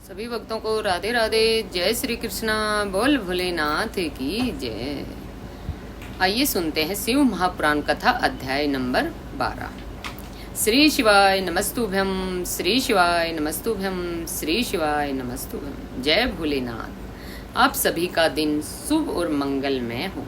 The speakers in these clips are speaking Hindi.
सभी भक्तों को राधे राधे। जय श्री कृष्णा। बोल भोलेनाथ की जय। आइए सुनते हैं शिव महापुराण कथा अध्याय नंबर 12। श्री शिवाय नमस्तुभ्यम, श्री शिवाय नमस्तुभ्यम, श्री शिवाय नमस्तुभ्यम। जय भोलेनाथ। आप सभी का दिन शुभ और मंगलमय हो।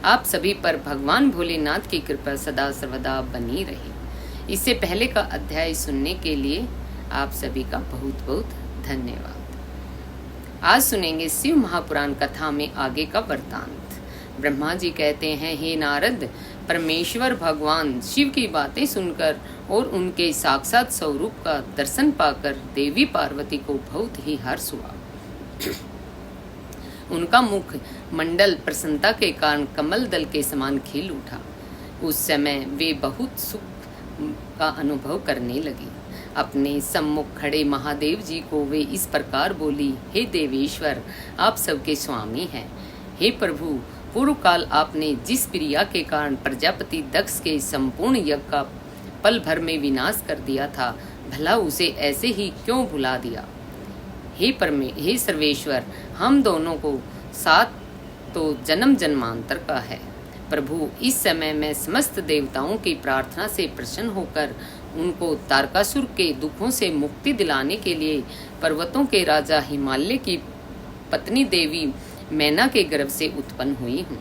आप सभी पर भगवान भोलेनाथ की कृपा सदा सर्वदा बनी रहे। इससे पहले का अध्याय सुनने के लिए आप सभी का बहुत बहुत धन्यवाद। आज सुनेंगे शिव महापुराण कथा में आगे का वृत्तांत। ब्रह्मा जी कहते हैं, हे नारद, परमेश्वर भगवान शिव की बातें सुनकर और उनके साक्षात स्वरूप का दर्शन पाकर देवी पार्वती को बहुत ही हर्ष हुआ। उनका मुख मंडल प्रसन्नता के कारण कमल दल के समान खिल उठा। उस समय वे बहुत सुख का अनुभव करने लगी। अपने सम्मुख खड़े महादेव जी को वे इस प्रकार बोली, हे देवेश्वर, आप सबके स्वामी हैं। हे प्रभु, पूर्व काल आपने जिस क्रिया के कारण प्रजापति दक्ष के संपूर्ण यज्ञ का पल भर में विनाश कर दिया था, भला उसे ऐसे ही क्यों भुला दिया। हे सर्वेश्वर, हम दोनों को साथ तो जन्म जन्मांतर का है। प्रभु, इस समय मैं समस्त देवताओं की प्रार्थना से प्रसन्न होकर उनको तारकासुर के दुखों से मुक्ति दिलाने के लिए पर्वतों के राजा हिमालय की पत्नी देवी मैना के गर्भ से उत्पन्न हुई हूँ।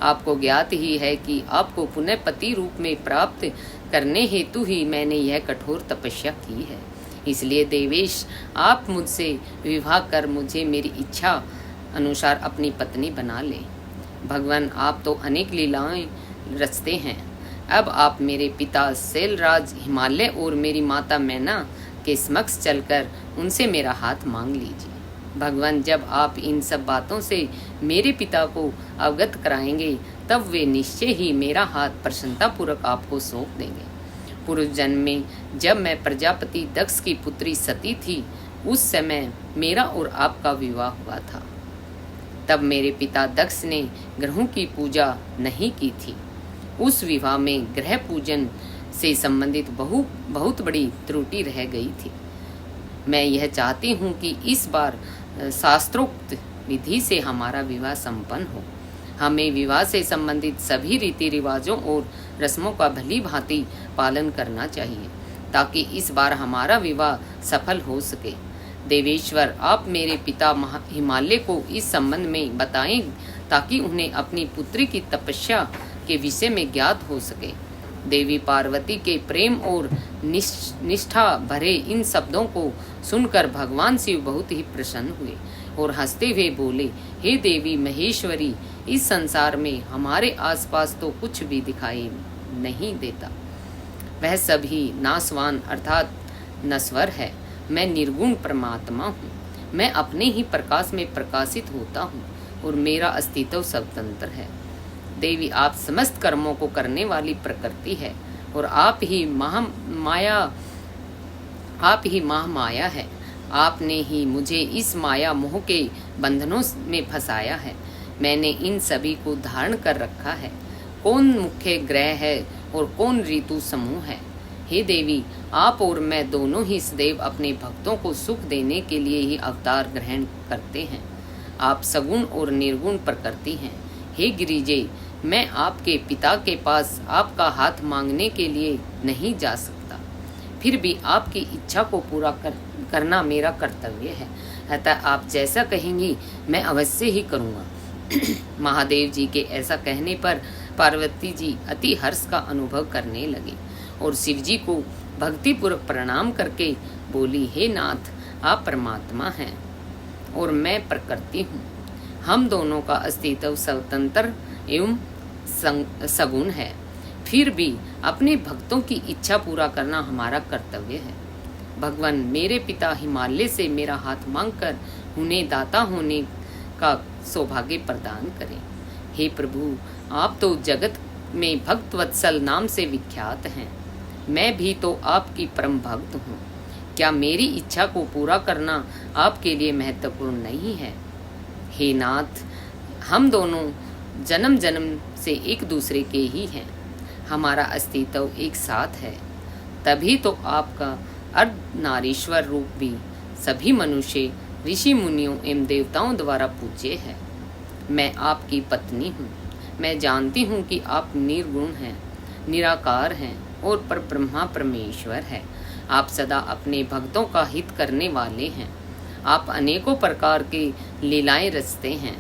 आपको ज्ञात ही है कि आपको पुनः पति रूप में प्राप्त करने हेतु ही मैंने यह कठोर तपस्या की है। इसलिए देवेश, आप मुझसे विवाह कर मुझे मेरी इच्छा अनुसार अपनी पत्नी बना ले। भगवान, आप तो अनेक लीलाएं रचते हैं। अब आप मेरे पिता शैलराज हिमालय और मेरी माता मैना के समक्ष चलकर उनसे मेरा हाथ मांग लीजिए। भगवान, जब आप इन सब बातों से मेरे पिता को अवगत कराएंगे, तब वे निश्चय ही मेरा हाथ प्रसन्नतापूर्वक आपको सौंप देंगे। पूर्व जन्म में जब मैं प्रजापति दक्ष की पुत्री सती थी, उस समय मेरा और आपका विवाह हुआ था। तब मेरे पिता दक्ष ने ग्रहों की पूजा नहीं की थी। उस विवाह में ग्रह पूजन से संबंधित बहुत बड़ी त्रुटि रह गई थी। मैं यह चाहती हूँ कि इस बार शास्त्रोक्त विधि से हमारा विवाह संपन्न हो। हमें विवाह से संबंधित सभी रीति रिवाजों और रस्मों का भली भांति पालन करना चाहिए, ताकि इस बार हमारा विवाह सफल हो सके। देवेश्वर, आप मेरे पिता हिमालय को इस संबंध में बताएं, ताकि उन्हें अपनी पुत्री की तपस्या के विषय में ज्ञात हो सके। देवी पार्वती के प्रेम और निष्ठा भरे इन शब्दों को सुनकर भगवान शिव बहुत ही प्रसन्न हुए और हंसते हुए बोले, हे देवी महेश्वरी, इस संसार में हमारे आसपास तो कुछ भी दिखाई नहीं देता। वह सभी नाशवान अर्थात नश्वर है। मैं निर्गुण परमात्मा हूँ। मैं अपने ही प्रकाश में प्रकाशित होता हूँ और मेरा अस्तित्व स्वतंत्र है। देवी, आप समस्त कर्मों को करने वाली प्रकृति है और आप ही महामाया है। आपने ही मुझे इस माया मोह के बंधनों में फंसाया है। मैंने इन सभी को धारण कर रखा है। कौन मुख्य ग्रह है और कौन ऋतु समूह है। हे देवी, आप और मैं दोनों ही सदैव अपने भक्तों को सुख देने के लिए ही अवतार ग्रहण करते हैं। आप सगुण और निर्गुण प्रकृति हैं। हे गिरिजे, मैं आपके पिता के पास आपका हाथ मांगने के लिए नहीं जा सकता, फिर भी आपकी इच्छा को पूरा करना मेरा कर्तव्य है। अतः आप जैसा कहेंगी मैं अवश्य ही करूँगा। महादेव जी के ऐसा कहने पर पार्वती जी अति हर्ष का अनुभव करने लगी और शिव जी को भक्तिपूर्वक प्रणाम करके बोली, हे नाथ, आप परमात्मा हैं और मैं प्रकृति हूँ। हम दोनों का अस्तित्व स्वतंत्र एवं सगुण है, फिर भी अपने भक्तों की इच्छा पूरा करना हमारा कर्तव्य है। भगवान, मेरे पिता हिमालय से मेरा हाथ मांगकर उन्हें दाता होने का सौभाग्य प्रदान करें। हे प्रभु, आप तो जगत में भक्त वत्सल नाम से विख्यात हैं। मैं भी तो आपकी परम भक्त हूँ। क्या मेरी इच्छा को पूरा करना आपके लिए महत्वपूर्ण नहीं है। हे नाथ, हम दोनों जन्म जन्म से एक दूसरे के ही हैं। हमारा अस्तित्व एक साथ है। तभी तो आपका अर्धनारीश्वर रूप भी सभी मनुष्य ऋषि मुनियों एवं देवताओं द्वारा पूज्य है। मैं आपकी पत्नी हूँ। मैं जानती हूँ कि आप निर्गुण हैं, निराकार हैं और परब्रह्मा परमेश्वर है। आप सदा अपने भक्तों का हित करने वाले हैं। आप अनेकों प्रकार की लीलाएं रचते हैं।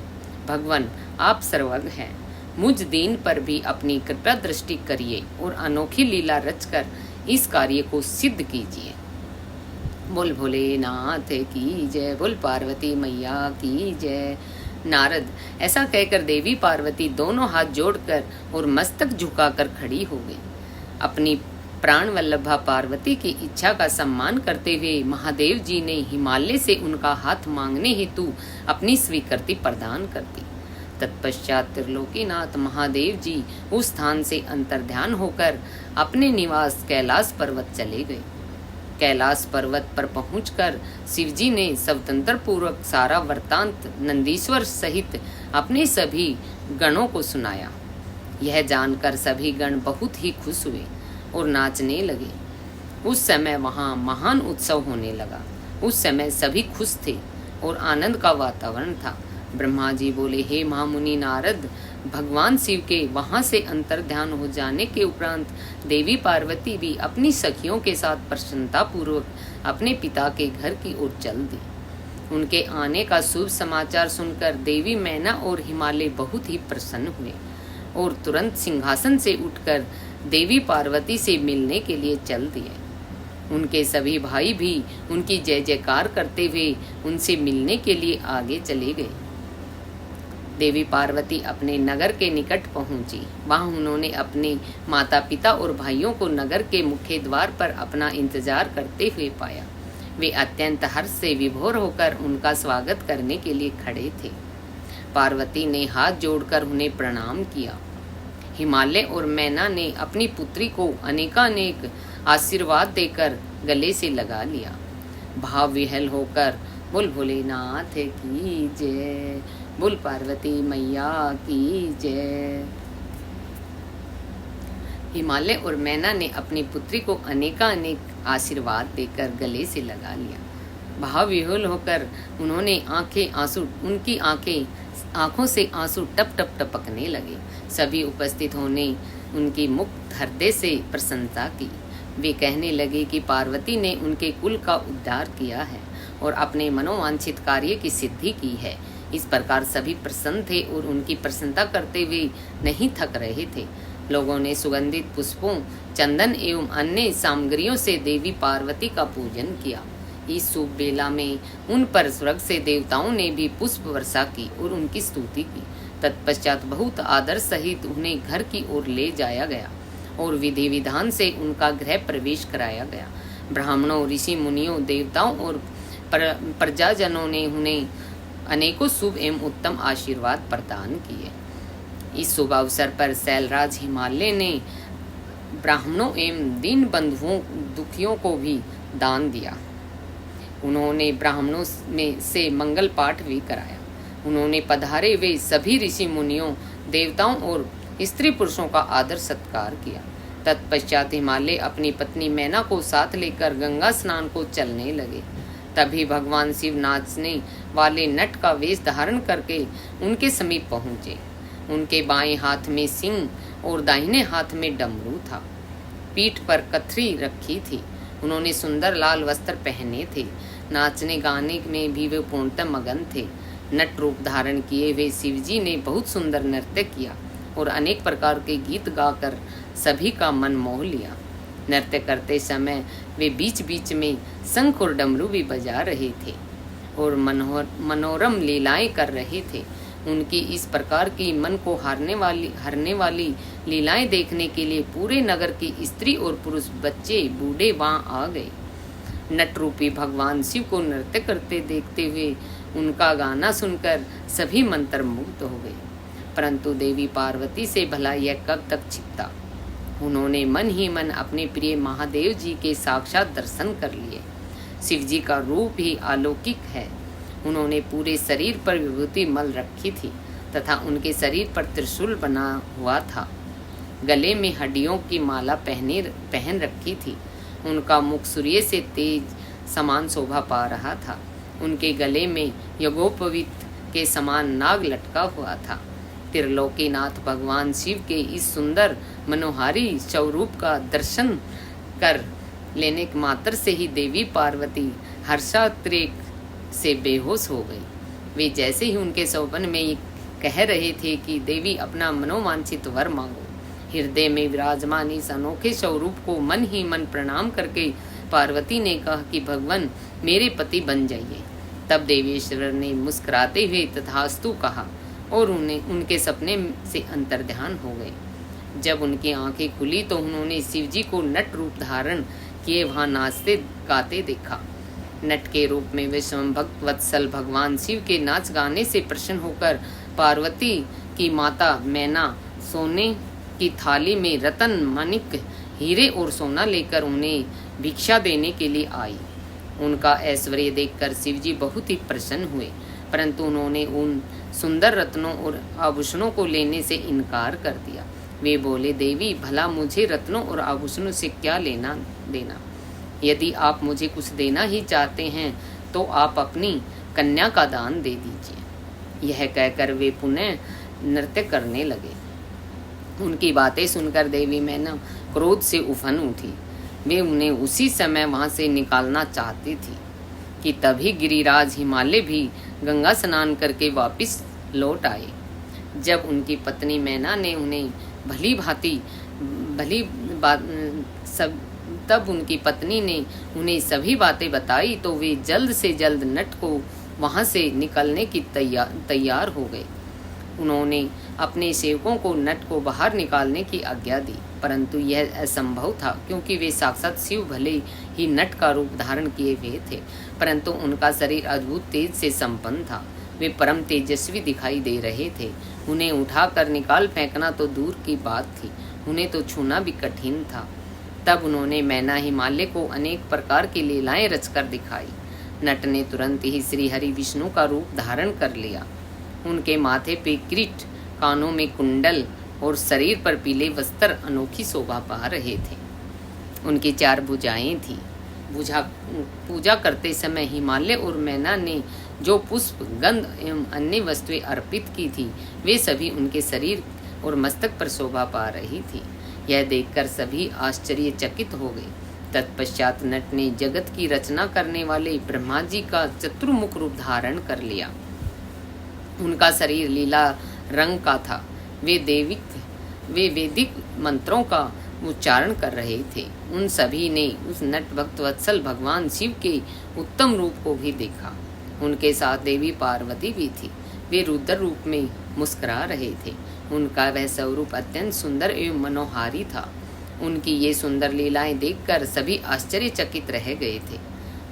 भगवान, आप सर्वज्ञ हैं। मुझ दीन पर भी अपनी कृपा दृष्टि करिए और अनोखी लीला रचकर इस कार्य को सिद्ध कीजिए। बोल भोलेनाथ की जय। बोल पार्वती मैया की जय। नारद ऐसा कहकर देवी पार्वती दोनों हाथ जोड़कर और मस्तक झुकाकर खड़ी हो गई। अपनी प्राण वल्लभा पार्वती की इच्छा का सम्मान करते हुए महादेव जी ने हिमालय से उनका हाथ मांगने हेतु अपनी स्वीकृति प्रदान कर दी। तत्पश्चात त्रिलोकीनाथ महादेव जी उस स्थान से अंतर्ध्यान होकर अपने निवास कैलाश पर्वत चले गए। कैलाश पर्वत पर पहुंचकर शिवजी ने स्वतंत्र पूर्वक सारा वृत्तांत नंदीश्वर सहित अपने सभी गणों को सुनाया। यह जानकर सभी गण बहुत ही खुश हुए और नाचने लगे। उस समय वहां महान उत्सव होने लगा। उस समय सभी खुश थे और आनंद का वातावरण था। ब्रह्मा जी बोले, हे महामुनि नारद, भगवान शिव के वहां से अंतर्ध्यान हो जाने के उपरांत देवी पार्वती भी अपनी सखियों के साथ प्रसन्नता पूर्वक अपने पिता के घर की ओर चल दी। उनके आने का शुभ समाचार सुनकर देवी मैना और हिमालय बहुत ही प्रसन्न हुए और तुरंत सिंहासन से उठकर देवी पार्वती से मिलने के लिए चल दिए। उनके सभी भाई भी उनकी जय जयकार करते हुए उनसे मिलने के लिए आगे चले गए। देवी पार्वती अपने नगर के निकट पहुंची। वहां उन्होंने अपने माता पिता और भाइयों को नगर के मुख्य द्वार पर अपना इंतजार करते हुए पाया। वे अत्यंत हर्ष से विभोर होकर उनका स्वागत करने के लिए खड़े थे। पार्वती ने हाथ जोड़कर उन्हें प्रणाम किया। हिमालय और मैना ने अपनी पुत्री को अनेकानेक आशीर्वाद देकर गले से लगा लिया। भाव विहल होकर बोल भोलेनाथ की जय। बोल पार्वती मैया की जय। हिमालय और मैना ने अपनी पुत्री को अनेकानेक आशीर्वाद देकर गले से लगा लिया। भाव विह्वल होकर उन्होंने उनकी आंखों से आंसू टप टप टपकने लगे। सभी उपस्थित होने उनकी मुक्त हृदय से प्रशंसा की। वे कहने लगे कि पार्वती ने उनके कुल का उद्धार किया है और अपने मनोवांछित कार्य की सिद्धि की है। इस प्रकार सभी प्रसन्न थे और उनकी प्रशंसा करते हुए नहीं थक रहे थे। लोगों ने सुगंधित पुष्पों, चंदन एवं अन्य सामग्रियों से देवी पार्वती का पूजन किया। इस शुभ बेला में उन पर स्वर्ग से देवताओं ने भी पुष्प वर्षा की और उनकी स्तुति की। तत्पश्चात बहुत आदर सहित उन्हें घर की ओर ले जाया गया और विधि विधान से उनका गृह प्रवेश कराया गया। ब्राह्मणों, ऋषि मुनियों, देवताओं और प्रजाजनों ने उन्हें अनेकों शुभ एवं उत्तम आशीर्वाद प्रदान किए। इस शुभ अवसर पर शैलराज हिमालय ने ब्राह्मणों एवं दीन बंधुओं दुखियों को भी दान दिया। उन्होंने ब्राह्मणों में से मंगल पाठ भी कराया। उन्होंने पधारे हुए सभी ऋषि मुनियों, देवताओं और स्त्री पुरुषों का आदर सत्कार किया। तत्पश्चात हिमालय अपनी पत्नी मैना को साथ लेकर गंगा स्नान को चलने लगे। तभी भगवान शिव नाचने वाले नट का वेश धारण करके उनके समीप पहुंचे। उनके बाएं हाथ में सिंह और दाहिने हाथ में डमरू था। पीठ पर कथरी रखी थी। उन्होंने सुंदर लाल वस्त्र पहने थे। नाचने गाने में भी वे पूर्णतः मगन थे। नट रूप धारण किए हुए शिवजी ने बहुत सुंदर नृत्य किया और अनेक प्रकार के गीत गाकर सभी का मन मोह लिया। नृत्य करते समय वे बीच बीच में शंख और डमरू भी बजा रहे थे और मनोरम लीलाएं कर रहे थे। उनकी इस प्रकार की मन को हरने वाली लीलाएं देखने के लिए पूरे नगर की स्त्री और पुरुष, बच्चे, बूढ़े वहां आ गए। नट रूपी भगवान शिव को नृत्य करते देखते हुए उनका गाना सुनकर सभी मंत्रमुग्ध हो गए। परंतु देवी पार्वती से भला यह कब तक छिपता। उन्होंने मन ही मन अपने प्रिय महादेव जी के साक्षात दर्शन कर लिए। शिव जी का रूप ही अलौकिक है। उन्होंने पूरे शरीर पर विभूति मल रखी थी तथा उनके शरीर पर त्रिशूल बना हुआ था। गले में हड्डियों की माला पहन रखी थी। उनका मुख सूर्य से तेज समान शोभा पा रहा था। उनके गले में यज्ञोपवीत के समान नाग लटका हुआ था। त्रिलोकीनाथ भगवान शिव के इस सुंदर मनोहारी स्वरूप का दर्शन कर लेने के मात्र से ही देवी पार्वती हर्षातिरेक से बेहोश हो गई। वे जैसे ही उनके सौपन में कह रहे थे कि देवी अपना मनोवांछित वर मांगो, हृदय में विराजमान इस अनोखे स्वरूप को मन ही मन प्रणाम करके पार्वती ने कहा कि भगवान मेरे पति बन जाइए। तब देवेश्वर ने मुस्कुराते हुए तथास्तु कहा और उनके सपने से अंतर्ध्यान हो गए। जब उनकी आंखें खुली तो उन्होंने शिवजी को नट रूप धारण किए वहां नाचते गाते देखा। नट के रूप में वे स्वयं भक्त वत्सल भगवान शिव के नाच गाने से प्रसन्न होकर पार्वती की माता मैना सोने की थाली में रतन माणिक हीरे और सोना लेकर उन्हें भिक्षा देने के लिए आई। उनका ऐश्वर्य देखकर शिवजी बहुत ही प्रसन्न हुए, परंतु उन्होंने उन सुंदर रत्नों और आभूषणों को लेने से इनकार कर दिया। वे बोले, देवी भला मुझे रत्नों और आभूषणों से क्या लेना देना? यदि आप मुझे कुछ देना ही चाहते हैं तो आप अपनी कन्या का दान दे दीजिए। यह कहकर वे पुनः नृत्य करने लगे। उनकी बातें सुनकर देवी मैना क्रोध से उफन उठी। वे उन्हें उसी समय वहां से निकालना चाहती थी कि तभी गिरिराज हिमालय भी गंगा स्नान करके वापस लौट आए। जब उनकी पत्नी मैना ने उन्हें तब उनकी पत्नी ने उन्हें सभी बातें बताई तो वे जल्द से जल्द नट को वहां से निकलने की तैयार हो गए। उन्होंने अपने सेवकों को नट को बाहर निकालने की आज्ञा दी, परंतु यह असंभव था क्योंकि वे साक्षात शिव भले ही नट का रूप धारण किए हुए थे, परंतु उनका शरीर अद्भुत तेज से संपन्न था। वे परम तेजस्वी दिखाई दे रहे थे। उन्हें उठाकर निकाल फेंकना तो दूर की बात थी, उन्हें तो छूना भी कठिन था। तब उन्होंने मैना हिमालय को अनेक प्रकार की लीलाएं रचकर दिखाई। नट ने तुरंत ही श्री हरि विष्णु का रूप धारण कर लिया। उनके माथे पे किरीट, कानों में कुंडल और शरीर पर पीले वस्त्र अनोखी शोभा पा रहे थे। उनकी 4 भुजाएं थी। पूजा करते समय हिमालय और मैना ने जो पुष्प, गंध एवं अन्य वस्तुएं अर्पित की थी, वे सभी उनके शरीर और मस्तक पर शोभा पा रही थी। यह देखकर सभी आश्चर्यचकित हो गए। तत्पश्चात नट ने जगत की रचना करने वाले ब्रह्मा जी का चतुर्मुख रूप धारण कर लिया। उनका शरीर लीला रंग का था। वे वैदिक मंत्रों का उच्चारण कर रहे थे। उन सभी ने उस नट भक्त वत्सल भगवान शिव के उत्तम रूप को भी देखा। उनके साथ देवी पार्वती भी थी। वे रुद्र रूप में मुस्कुरा रहे थे। उनका वह स्वरूप अत्यंत सुंदर एवं मनोहारी था। उनकी ये सुंदर लीलाएं देखकर सभी आश्चर्यचकित रह गए थे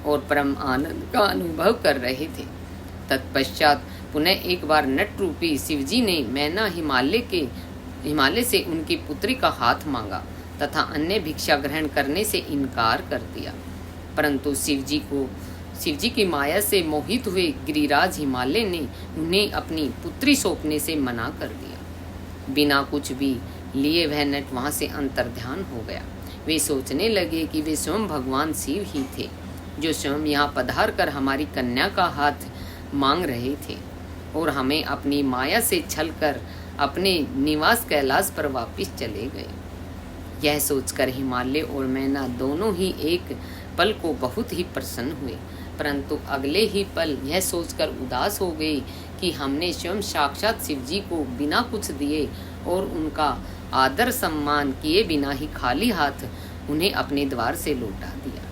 और परम आनंद का अनुभव कर रहे थे। तत्पश्चात पुनः एक बार नट रूपी शिवजी ने मैना हिमालय से उनकी पुत्री का हाथ मांगा तथा अन्य भिक्षा ग्रहण करने से इनकार कर दिया, परंतु शिवजी की माया से मोहित हुए गिरिराज हिमालय ने उन्हें अपनी पुत्री सौंपने से मना कर दिया। बिना कुछ भी लिए वह नट वहां से अंतर्ध्यान हो गया। वे सोचने लगे कि वे स्वयं भगवान शिव ही थे, जो स्वयं यहाँ पधार कर हमारी कन्या का हाथ मांग रहे थे और हमें अपनी माया से छल कर अपने निवास कैलाश पर वापस चले गए। यह सोचकर हिमालय और मैना दोनों ही एक पल को बहुत ही प्रसन्न हुए, परंतु अगले ही पल यह सोचकर उदास हो गई कि हमने स्वयं साक्षात शिवजी को बिना कुछ दिए और उनका आदर सम्मान किए बिना ही खाली हाथ उन्हें अपने द्वार से लौटा दिया।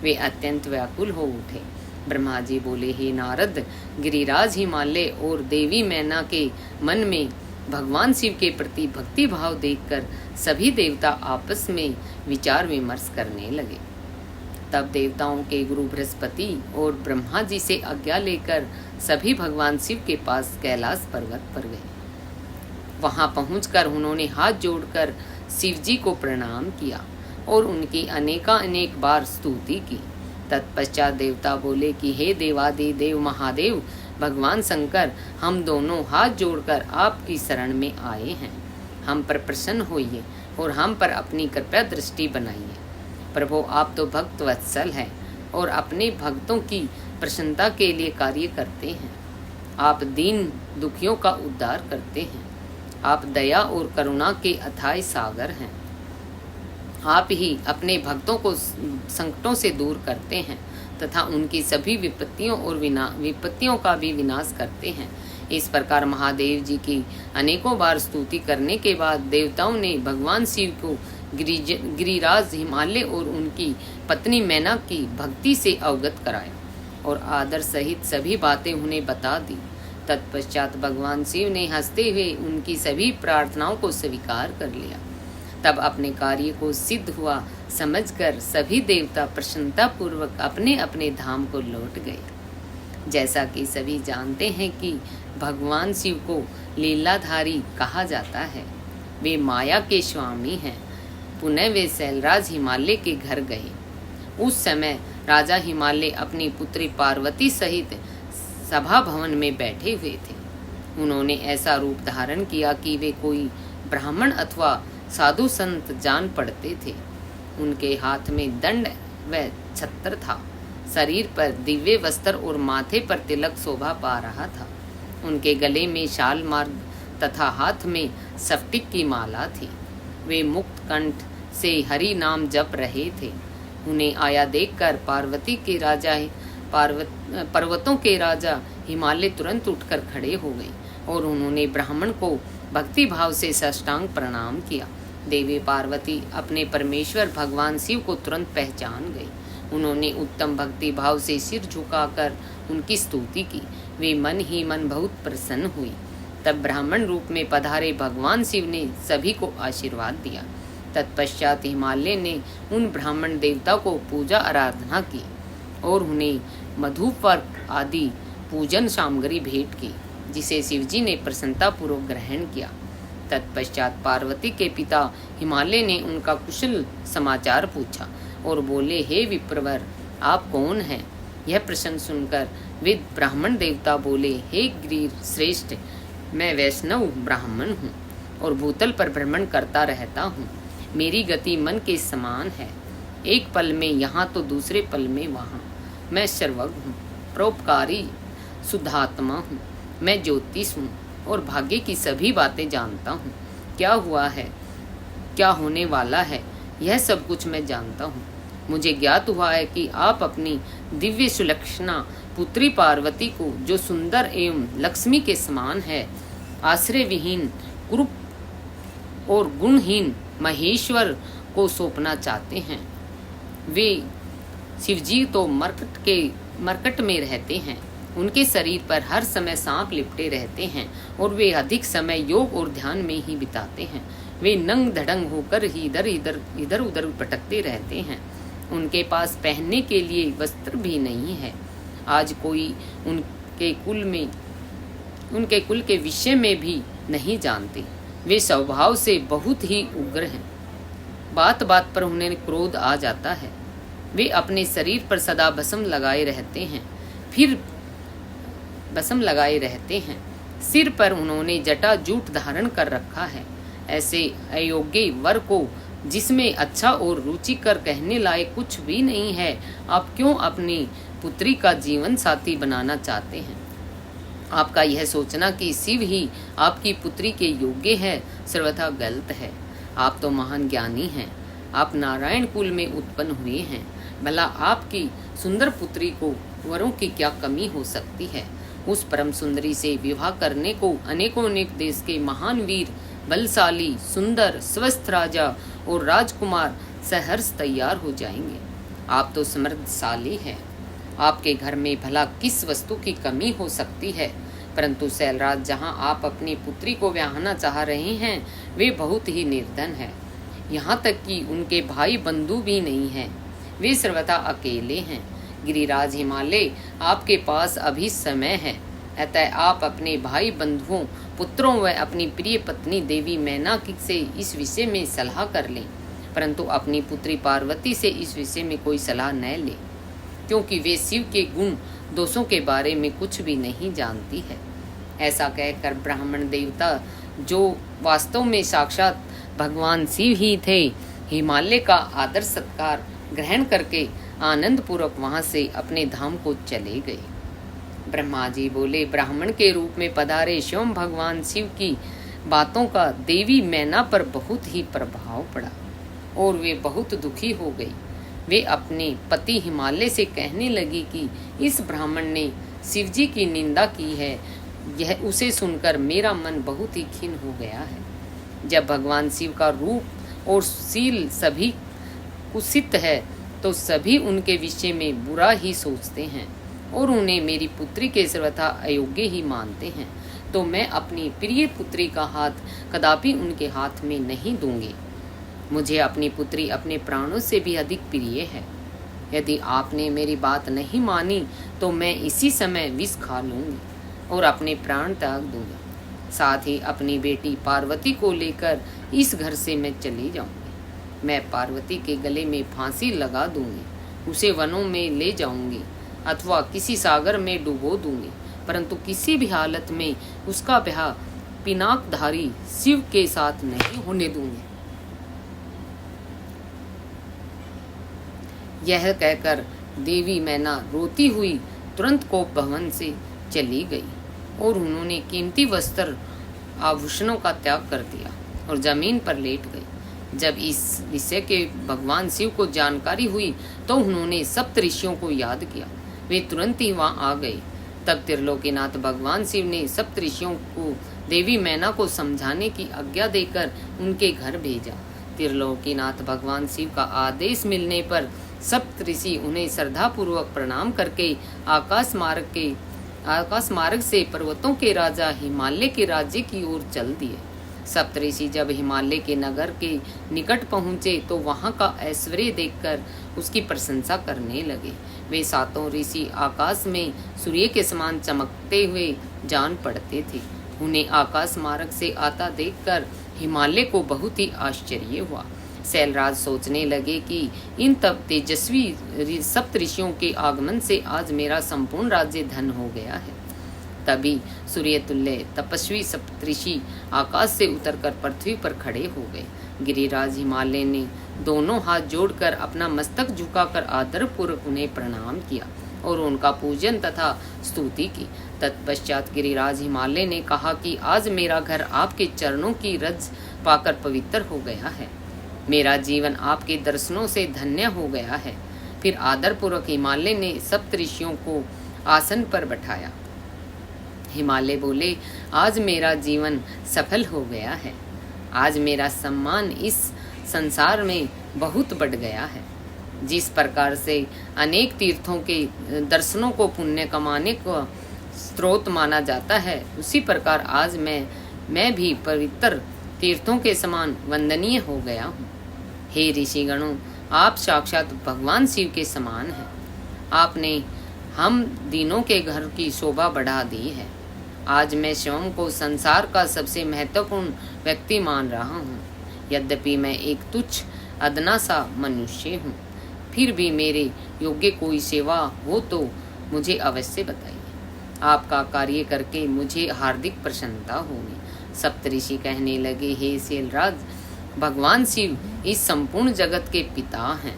वे अत्यंत व्याकुल हो उठे। ब्रह्मा जी बोले, हे नारद, गिरिराज हिमालय और देवी मैना के मन में भगवान शिव के प्रति भक्ति भाव देखकर सभी देवता आपस में विचार विमर्श करने लगे। तब देवताओं के गुरु बृहस्पति और ब्रह्मा जी से आज्ञा लेकर सभी भगवान शिव के पास कैलाश पर्वत पर गए। वहां पहुंचकर उन्होंने हाथ जोड़कर शिव जी को प्रणाम किया और उनकी अनेक बार स्तुति की। तत्पश्चात देवता बोले कि हे देवादि देव महादेव भगवान शंकर, हम दोनों हाथ जोड़कर आपकी शरण में आए हैं। हम पर प्रसन्न होइए और हम पर अपनी कृपया दृष्टि बनाइए। प्रभु, आप तो भक्त वत्सल हैं, और अपने भक्तों की प्रसन्नता के लिए कार्य करते हैं। आप दीन दुखियों का उद्धार करते हैं। आप दया और करुणा के अथाह सागर हैं। आप ही अपने भक्तों को संकटों से दूर करते हैं तथा उनकी सभी विपत्तियों का भी विनाश करते हैं। इस प्रकार महादेव जी की अनेकों बार स्तुति करने के बाद देवताओं ने भगवान शिव को गिरिराज हिमालय और उनकी पत्नी मैना की भक्ति से अवगत कराया और आदर सहित सभी बातें उन्हें बता दी। तत्पश्चात भगवान शिव ने हंसते हुए उनकी सभी प्रार्थनाओं को स्वीकार कर लिया। तब अपने कार्य को सिद्ध हुआ समझकर सभी देवता प्रसन्नता पूर्वक अपने अपने धाम को लौट गए। जैसा कि सभी जानते हैं कि भगवान शिव को लीलाधारी कहा जाता है। वे माया के स्वामी हैं। पुनः वे शैलराज हिमालय के घर गए। उस समय राजा हिमालय अपनी पुत्री पार्वती सहित सभा भवन में बैठे हुए थे। उन्होंने ऐसा रूप धारण किया कि वे कोई ब्राह्मण अथवा साधु संत जान पड़ते थे। उनके हाथ में दंड व छत्र था। शरीर पर दिव्य वस्त्र और माथे पर तिलक शोभा पा रहा था। उनके गले में शाल मार्ग तथा हाथ में स्फटिक की माला थी। वे मुक्त कंठ से हरि नाम जप रहे थे। उन्हें आया देखकर पर्वतों के राजा हिमालय तुरंत उठकर खड़े हो गए और उन्होंने ब्राह्मण को भक्ति भाव से साष्टांग प्रणाम किया। देवी पार्वती अपने परमेश्वर भगवान शिव को तुरंत पहचान गई। उन्होंने उत्तम भक्ति भाव से सिर झुकाकर उनकी स्तुति की। वे मन ही मन बहुत प्रसन्न हुई। तब ब्राह्मण रूप में पधारे भगवान शिव ने सभी को आशीर्वाद दिया। तत्पश्चात हिमालय ने उन ब्राह्मण देवता को पूजा आराधना की और उन्हें मधुपर्क आदि पूजन सामग्री भेंट की, जिसे शिवजी ने प्रसन्नता पूर्वक ग्रहण किया। तत्पश्चात पार्वती के पिता हिमालय ने उनका कुशल समाचार पूछा और बोले, हे विप्रवर, आप कौन हैं? यह प्रश्न सुनकर वे ब्राह्मण देवता बोले, हे गिरि श्रेष्ठ, मैं वैष्णव ब्राह्मण हूँ और भूतल पर भ्रमण करता रहता हूँ। मेरी गति मन के समान है। एक पल में यहाँ तो दूसरे पल में वहाँ। मैं सर्वज्ञ हूँ, परोपकारी, शुद्धात्मा हूँ। मैं ज्योतिष हूँ और भाग्य की सभी बातें जानता हूँ। क्या हुआ है, क्या होने वाला है, यह सब कुछ मैं जानता हूँ। मुझे ज्ञात हुआ है कि आप अपनी दिव्य सुलक्षणा पुत्री पार्वती को, जो सुंदर एवं लक्ष्मी के समान है, आश्रय विहीन कुरूप और गुणहीन महेश्वर को सौंपना चाहते हैं। वे शिवजी तो मरकट में रहते हैं। उनके शरीर पर हर समय सांप लिपटे रहते हैं और वे अधिक समय योग और ध्यान में ही बिताते हैं। वे नंग धड़ंग होकर ही इधर उधर भटकते रहते हैं। उनके पास पहनने के लिए वस्त्र भी नहीं है। आज कोई उनके कुल के विषय में भी नहीं जानते। वे स्वभाव से बहुत ही उग्र हैं। बात बात पर उन्हें क्रोध आ जाता है। वे अपने शरीर पर सदा भस्म लगाए रहते हैं। सिर पर उन्होंने जटा जूट धारण कर रखा है। ऐसे अयोग्य वर को, जिसमें अच्छा और रुचिकर कहने लायक कुछ भी नहीं है, आप क्यों अपनी पुत्री का जीवन साथी बनाना चाहते हैं? आपका यह सोचना कि शिव ही आपकी पुत्री के योग्य है सर्वथा गलत है। आप तो महान ज्ञानी हैं। आप नारायण कुल में उत्पन्न हुए हैं। भला आपकी सुंदर पुत्री को वरों की क्या कमी हो सकती है? उस परम सुंदरी से विवाह करने को अनेक देश के महान वीर, बलशाली, सुंदर, स्वस्थ राजा और राजकुमार सहर्ष तैयार हो जाएंगे। आप तो समृद्धशाली हैं। आपके घर में भला किस वस्तु की कमी हो सकती है? परंतु शैलराज, जहाँ आप अपनी पुत्री को ब्याहना चाह रहे हैं, वे बहुत ही निर्धन है। यहाँ तक कि उनके भाई बंधु भी नहीं हैं। वे सर्वथा अकेले हैं। गिरिराज हिमालय, आपके पास अभी समय है। अतः आप अपने भाई बंधुओं, पुत्रों व अपनी प्रिय पत्नी देवी मैना से इस विषय में सलाह कर लें, परंतु अपनी पुत्री पार्वती से इस विषय में कोई सलाह न लें, क्योंकि वे शिव के गुण दोषों के बारे में कुछ भी नहीं जानती है। ऐसा कहकर ब्राह्मण देवता, जो वास्तव में साक्षात भगवान शिव ही थे, हिमालय का आदर सत्कार ग्रहण करके आनंद पूर्वक वहां से अपने धाम को चले गए। ब्रह्मा जी बोले, ब्राह्मण के रूप में पधारे स्वयं भगवान शिव की बातों का देवी मैना पर बहुत ही प्रभाव पड़ा और वे बहुत दुखी हो गई। वे अपने पति हिमालय से कहने लगी कि इस ब्राह्मण ने शिवजी की निंदा की है, यह उसे सुनकर मेरा मन बहुत ही खिन्न हो गया है। जब भगवान शिव का रूप और शील सभी कुत्सित है तो सभी उनके विषय में बुरा ही सोचते हैं और उन्हें मेरी पुत्री के सर्वथा अयोग्य ही मानते हैं, तो मैं अपनी प्रिय पुत्री का हाथ कदापि उनके हाथ में नहीं दूंगी। मुझे अपनी पुत्री अपने प्राणों से भी अधिक प्रिय है। यदि आपने मेरी बात नहीं मानी तो मैं इसी समय विष खा लूंगी और अपने प्राण त्याग दूंगी। साथ ही अपनी बेटी पार्वती को लेकर इस घर से मैं चली जाऊंगी। मैं पार्वती के गले में फांसी लगा दूंगी, उसे वनों में ले जाऊंगी अथवा किसी सागर में डुबो दूंगी, परंतु किसी भी हालत में उसका ब्याह पिनाकधारी शिव के साथ नहीं होने दूंगी। यह कहकर देवी मैना रोती हुई तुरंत कोप भवन से चली गई और उन्होंने कीमती वस्त्र आभूषणों का त्याग कर दिया और जमीन पर लेट गई। जब इस विषय के भगवान शिव को जानकारी हुई तो उन्होंने सप्त ऋषियों को याद किया। वे तुरंत ही वहां आ गए। तब त्रिलोकीनाथ भगवान शिव ने सप्त ऋषियों को देवी मैना को समझाने की आज्ञा देकर उनके घर भेजा। त्रिलोकीनाथ भगवान शिव का आदेश मिलने पर सप्त ऋषि उन्हें श्रद्धापूर्वक प्रणाम करके आकाश मार्ग से पर्वतों के राजा हिमालय के राज्य की ओर चल दिए। सप्तऋषि जब हिमालय के नगर के निकट पहुंचे तो वहां का ऐश्वर्य देखकर उसकी प्रशंसा करने लगे। वे सातों ऋषि आकाश में सूर्य के समान चमकते हुए जान पड़ते थे। उन्हें आकाश मार्ग से आता देखकर हिमालय को बहुत ही आश्चर्य हुआ। शैलराज सोचने लगे कि इन तब तेजस्वी सप्तऋषियों के आगमन से आज मेरा संपूर्ण राज्य धन हो गया है। तभी सूर्य तुल्य तपस्वी सप्तऋषि आकाश से उतरकर पृथ्वी पर खड़े हो गए। गिरिराज हिमालय ने दोनों हाथ जोड़कर अपना मस्तक झुकाकर आदरपूर्वक उन्हें प्रणाम किया और उनका पूजन तथा स्तुति की। तत्पश्चात गिरिराज हिमालय ने कहा कि आज मेरा घर आपके चरणों की रज पाकर पवित्र हो गया है। मेरा जीवन आपके दर्शनों से धन्य हो गया है। फिर आदरपूर्वक हिमालय ने सप्तऋषियों को आसन पर बैठाया। हिमालय बोले, आज मेरा जीवन सफल हो गया है। आज मेरा सम्मान इस संसार में बहुत बढ़ गया है। जिस प्रकार से अनेक तीर्थों के दर्शनों को पुण्य कमाने का स्रोत माना जाता है, उसी प्रकार आज मैं भी पवित्र तीर्थों के समान वंदनीय हो गया हूँ। हे ऋषिगणों, आप साक्षात भगवान शिव के समान हैं। आपने हम दिनों के घर की शोभा बढ़ा दी है। आज मैं स्वयं को संसार का सबसे महत्वपूर्ण व्यक्ति मान रहा हूँ। यद्यपि मैं एक तुच्छ अदना सा मनुष्य हूँ, फिर भी मेरे योग्य कोई सेवा हो तो मुझे अवश्य बताइए। आपका कार्य करके मुझे हार्दिक प्रसन्नता होगी। सप्तऋषि कहने लगे, हे शैलराज, भगवान शिव इस संपूर्ण जगत के पिता हैं।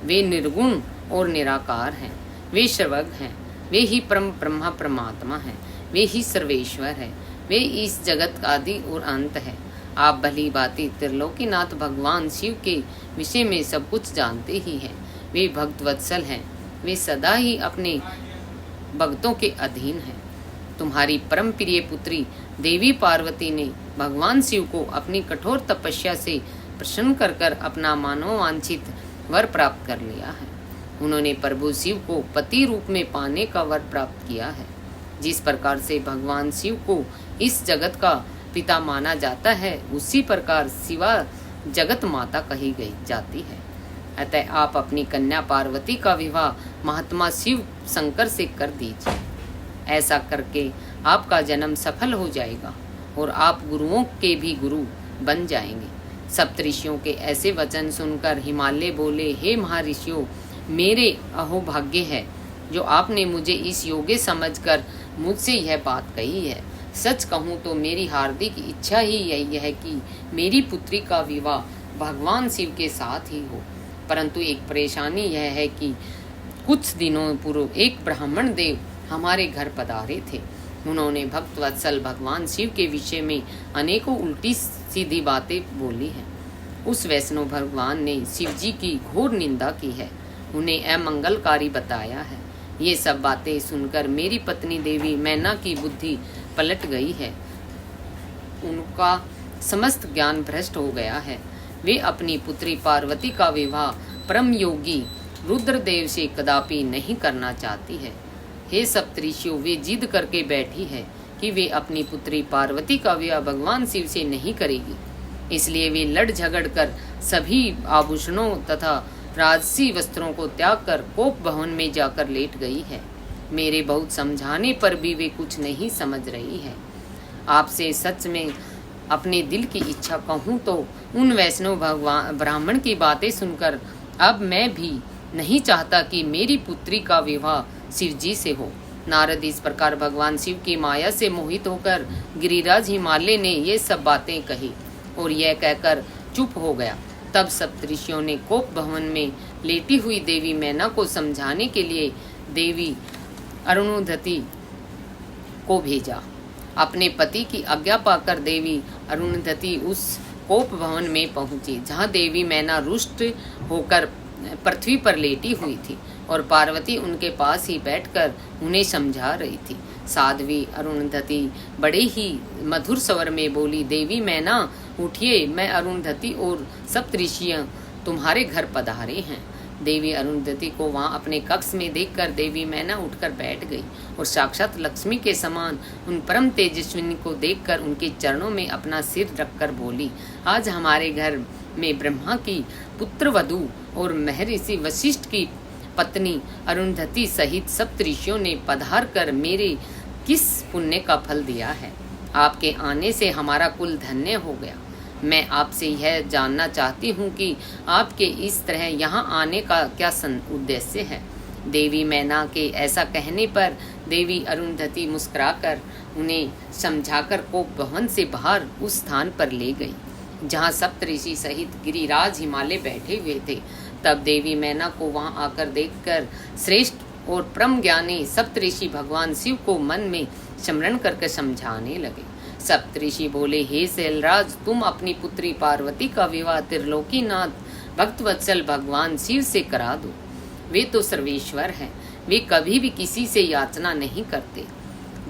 वे निर्गुण और निराकार हैं। वे सर्वज्ञ हैं। वे ही परम ब्रह्मा परमात्मा हैं। वे ही सर्वेश्वर है। वे इस जगत का आदि और अंत है। आप भली भांति त्रिलोकीनाथ भगवान शिव के विषय में सब कुछ जानते ही हैं। वे भक्त वत्सल हैं। वे सदा ही अपने भक्तों के अधीन हैं। तुम्हारी परम प्रिय पुत्री देवी पार्वती ने भगवान शिव को अपनी कठोर तपस्या से प्रसन्न कर कर अपना मनोवांछित वर प्राप्त कर लिया है। उन्होंने प्रभु शिव को पति रूप में पाने का वर प्राप्त किया है। जिस प्रकार से भगवान शिव को इस जगत का पिता माना जाता है, उसी प्रकार शिवा जगत माता कही गई जाती है। अतः आप अपनी कन्या पार्वती का विवाह महात्मा शिव शंकर से कर दीजिए। ऐसा करके आपका जन्म सफल हो जाएगा और आप गुरुओं के भी गुरु बन जाएंगे। सप्तऋषियों के ऐसे वचन सुनकर हिमालय बोले, हे महर्षियों, मेरे अहोभाग्य है जो आपने मुझे इस योग्य समझकर मुझसे यह बात कही है। सच कहूँ तो मेरी हार्दिक इच्छा ही यही है कि मेरी पुत्री का विवाह भगवान शिव के साथ ही हो। परंतु एक परेशानी यह है कि कुछ दिनों पूर्व एक ब्राह्मण देव हमारे घर पधारे थे। उन्होंने भक्त वत्सल भगवान शिव के विषय में अनेकों उल्टी सीधी बातें बोली हैं। उस वैष्णव भगवान ने शिव जी की घोर निंदा की है, उन्हें अमंगलकारी बताया है। ये सब बातें सुनकर मेरी पत्नी देवी मैना की बुद्धि पलट गई है। उनका समस्त ज्ञान भ्रष्ट हो गया है। वे अपनी पुत्री पार्वती का विवाह परम योगी रुद्रदेव से कदापि नहीं करना चाहती है। हे सप्तऋषियों, वे जिद करके बैठी है कि वे अपनी पुत्री पार्वती का विवाह भगवान शिव से नहीं करेगी। इसलिए वे लड़ झगड़ कर सभी आभूषणों तथा राजसी वस्त्रों को त्याग कर कोप भवन में जाकर लेट गई है। मेरे बहुत समझाने पर भी वे कुछ नहीं समझ रही है। आपसे सच में अपने दिल की इच्छा कहूँ तो उन वैष्णव भगवान ब्राह्मण की बातें सुनकर अब मैं भी नहीं चाहता कि मेरी पुत्री का विवाह शिव जी से हो। नारद इस प्रकार भगवान शिव की माया से मोहित होकर गिरिराज हिमालय ने ये सब बातें कही और यह कहकर चुप हो गया। तब सप्तऋषियों ने कोप भवन में लेटी हुई देवी मैना को समझाने के लिए देवी अरुणधति को भेजा। अपने पति की आज्ञा पाकर देवी अरुणधति उस कोप भवन में पहुंची, जहां देवी मैना रुष्ट होकर पृथ्वी पर लेटी हुई थी और पार्वती उनके पास ही बैठकर उन्हें समझा रही थी। साध्वी अरुणधति बड़े ही मधुर स्वर में बोली, देवी मैना उठिए, मैं अरुणधति और सप्तऋषियां तुम्हारे घर पधारे हैं। देवी अरुणधति को वहां अपने कक्ष में देखकर देवी मैना उठकर बैठ गई और साक्षात लक्ष्मी के समान उन परम तेजस्विनी को देखकर उनके चरणों में अपना सिर रखकर बोली, आज हमारे घर में ब्रह्मा की पुत्र वधू और महर्षि वशिष्ठ की पत्नी अरुणधति सहित सप्तऋषियों ने पधार कर मेरे किस पुण्य का फल दिया है। आपके आने से हमारा कुल धन्य हो गया। मैं आपसे यह जानना चाहती हूँ कि आपके इस तरह यहाँ आने का क्या उद्देश्य है। देवी मैना के ऐसा कहने पर देवी अरुणधति मुस्कुराकर उन्हें समझाकर कोप भवन से बाहर उस स्थान पर ले गई जहाँ सप्तऋषि सहित गिरिराज हिमालय बैठे हुए थे। तब देवी मैना को वहां आकर देखकर श्रेष्ठ और परम ज्ञानी सप्तऋषि भगवान शिव को मन में स्मरण करके समझाने लगे। सप्तऋषि बोले, हे शैलराज, तुम अपनी पुत्री पार्वती का विवाह त्रिलोकीनाथ भक्तवत्सल भगवान शिव से करा दो। वे तो सर्वेश्वर हैं, वे कभी भी किसी से याचना नहीं करते।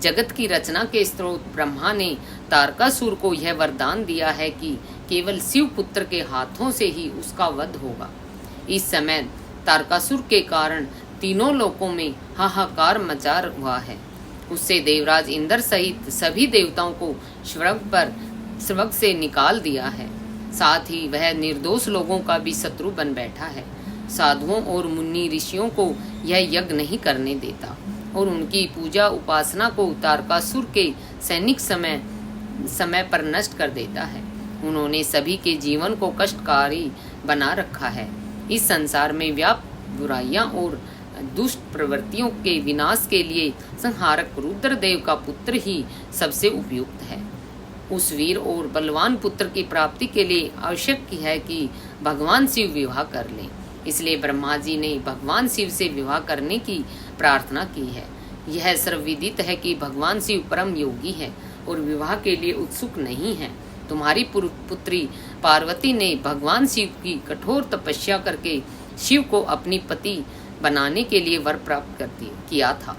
जगत की रचना के स्रोत ब्रह्मा ने तारकासुर को यह वरदान दिया है कि केवल शिव पुत्र के हाथों से ही उसका वध होगा। इस समय तारकासुर के कारण तीनों लोकों में हाहाकार मचा हुआ है। उससे देवराज इंद्र सहित सभी देवताओं को स्वर्ग से निकाल दिया है। साथ ही वह निर्दोष लोगों का भी शत्रु बन बैठा है। साधुओं और मुनि ऋषियों को यह यज्ञ नहीं करने देता और उनकी पूजा उपासना को तारकासुर के सैनिक समय पर नष्ट कर देता है। उन्होंने सभी के जीवन को कष्टकारी बना रखा है। इस संसार में व्याप्त बुराइयां और दुष्ट प्रवृत्तियों के विनाश के लिए संहारक रुद्रदेव का पुत्र ही सबसे उपयुक्त है। उस वीर और बलवान पुत्र की प्राप्ति के लिए आवश्यक है कि भगवान शिव विवाह कर लें। इसलिए ब्रह्मा जी ने भगवान शिव से विवाह करने की प्रार्थना की है। यह सर्वविदित है कि भगवान शिव परम योगी है और विवाह के लिए उत्सुक नहीं है। तुम्हारी पुत्री पार्वती ने भगवान शिव की कठोर तपस्या करके शिव को अपनी पति बनाने के लिए वर प्राप्त किया था।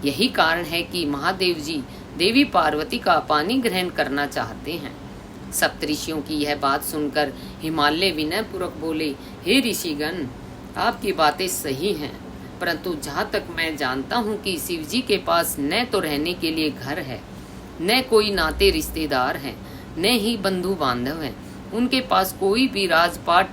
यही कारण है कि महादेव जी देवी पार्वती का पानी ग्रहण करना चाहते हैं। सप्तऋषियों की यह बात सुनकर हिमालय विनय पूर्वक बोले, हे ऋषिगण, आपकी बातें सही हैं, परंतु जहाँ तक मैं जानता हूँ कि शिव जी के पास न तो रहने के लिए घर है, न कोई नाते रिश्तेदार हैं, न ही बंधु बांधव हैं। उनके पास कोई भी राजपाट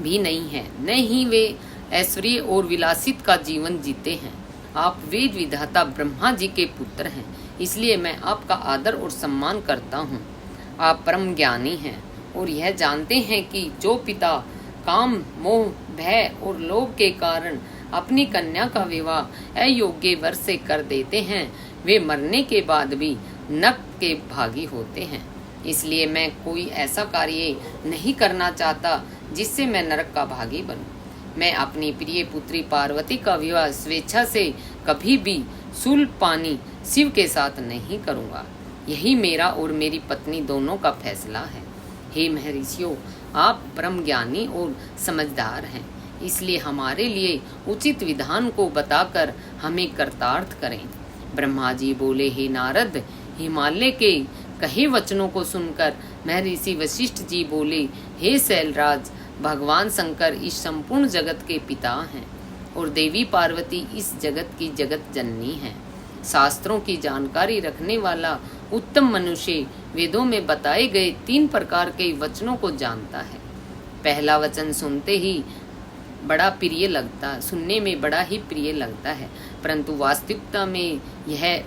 भी नहीं है, न ही वे ऐश्वर्य और विलासित का जीवन जीते हैं। आप वेद विधाता ब्रह्मा जी के पुत्र हैं, इसलिए मैं आपका आदर और सम्मान करता हूँ। आप परम ज्ञानी हैं और यह जानते हैं कि जो पिता काम, मोह, भय और लोभ के कारण अपनी कन्या का विवाह अयोग्य वर से कर देते हैं, वे मरने के बाद भी नरक के भागी होते हैं। इसलिए मैं कोई ऐसा कार्य नहीं करना चाहता जिससे मैं नरक का भागी बनूं। मैं अपनी प्रिय पुत्री पार्वती का विवाह स्वेच्छा से कभी भी शूलपाणी शिव के साथ नहीं करूंगा। यही मेरा और मेरी पत्नी दोनों का फैसला है। हे महर्षियों, आप ब्रह्म ज्ञानी और समझदार हैं, इसलिए हमारे लिए उचित विधान को बताकर हमें कृतार्थ करें। ब्रह्मा जी बोले, हे नारद, हिमालय के कहे वचनों को सुनकर महर्षि वशिष्ठ जी बोले, हे शैलराज, भगवान शंकर इस संपूर्ण जगत के पिता हैं और देवी पार्वती इस जगत की जगत जननी है। शास्त्रों की जानकारी रखने वाला उत्तम मनुष्य वेदों में बताए गए 3 प्रकार के वचनों को जानता है। पहला वचन सुनने में बड़ा ही प्रिय लगता है, परंतु वास्तविकता में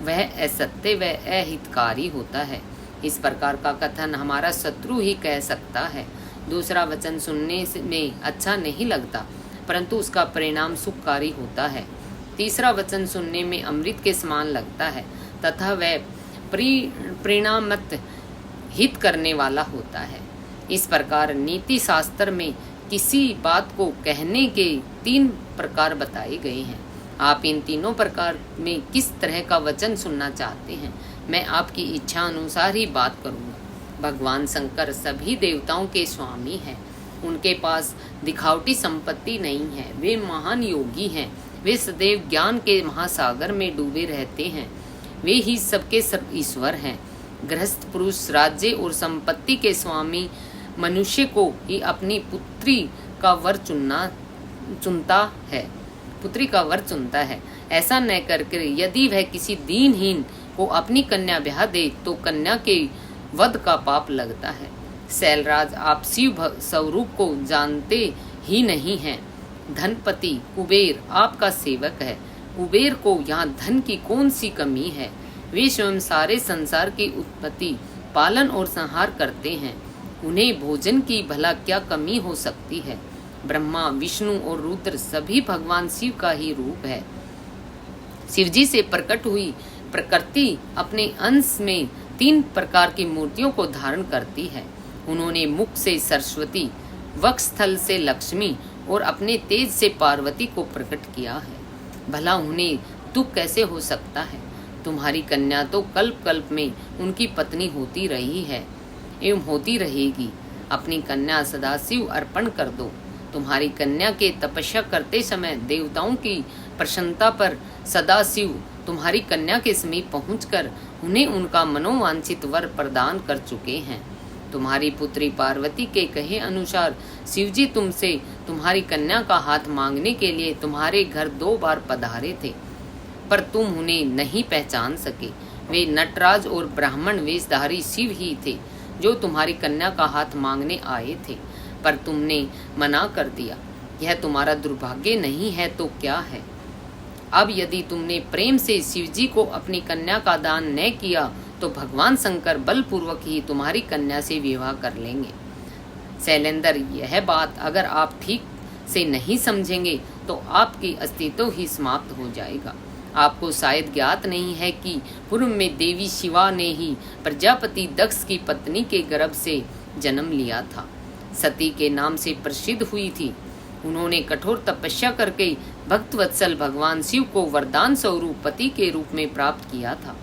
वह असत्य व अहितकारी होता है। इस प्रकार का कथन हमारा शत्रु ही कह सकता है। दूसरा वचन सुनने में अच्छा नहीं लगता, परंतु उसका परिणाम सुखकारी होता है। तीसरा वचन सुनने में अमृत के समान लगता है तथा वह परिणामत हित करने वाला होता है। इस प्रकार नीति शास्त्र में किसी बात को कहने के 3 प्रकार बताए गए हैं। आप इन तीनों प्रकार में किस तरह का वचन सुनना चाहते हैं, मैं आपकी इच्छा अनुसार ही बात करूंगा। भगवान शंकर सभी देवताओं के स्वामी हैं। उनके पास दिखावटी संपत्ति नहीं है। वे महान योगी हैं। वे सदैव ज्ञान के महासागर में डूबे रहते हैं। वे ही सबके सब ईश्वर हैं। गृहस्थ पुरुष राज्य और संपत्ति के स्वामी मनुष्य को ही अपनी पुत्री का वर चुनता है। ऐसा न करके यदि वह किसी दीनहीन को अपनी कन्या ब्याह दे तो कन्या के वध का पाप लगता है। शैलराज, आप शिव स्वरूप को जानते ही नहीं हैं। धनपति कुबेर आपका सेवक है। कुबेर को यहाँ धन की कौन सी कमी है? वे स्वयं सारे संसार की उत्पत्ति, पालन और संहार करते हैं। उन्हें भोजन की भला क्या कमी हो सकती है? ब्रह्मा, विष्णु और रुद्र सभी भगवान शिव का ही रूप है। शिवजी से प्रकट हुई प्रकृति अपने अंश में 3 प्रकार की मूर्तियों को धारण करती है। उन्होंने मुख से सरस्वती, वक्षस्थल से लक्ष्मी और अपने तेज से पार्वती को प्रकट किया है। भला उन्हें दुख कैसे हो सकता है? तुम्हारी कन्या तो कल्प कल्प में उनकी पत्नी होती रही है एवं होती रहेगी। अपनी कन्या सदाशिव अर्पण कर दो। तुम्हारी कन्या के तपस्या करते समय देवताओं की प्रसन्नता पर सदाशिव तुम्हारी कन्या के समीप पहुंचकर उन्हें उनका मनोवांछित वर प्रदान कर चुके हैं। तुम्हारी पुत्री पार्वती के कहे अनुसार शिवजी तुमसे तुम्हारी कन्या का हाथ मांगने के लिए तुम्हारे घर 2 बार पधारे थे, पर तुम उन्हें नहीं पहचान सके। वे नटराज और ब्राह्मण वेशधारी शिव ही थे जो तुम्हारी कन्या का हाथ मांगने आए थे, पर तुमने मना कर दिया। यह तुम्हारा दुर्भाग्य नहीं है तो क्या है? अब यदि तुमने प्रेम से शिवजी को अपनी कन्या का दान न किया तो भगवान शंकर बलपूर्वक ही तुम्हारी कन्या से विवाह कर लेंगे। शैलेंद्र, यह बात अगर आप ठीक से नहीं समझेंगे तो आपकी अस्तित्व ही समाप्त हो जाएगा। आपको शायद ज्ञात नहीं है कि पूर्व में देवी शिवा ने ही प्रजापति दक्ष की पत्नी के गर्भ से जन्म लिया था। सती के नाम से प्रसिद्ध हुई थी। उन्होंने कठोर तपस्या करके भक्तवत्सल भगवान शिव को वरदान स्वरूप पति के रूप में प्राप्त किया था,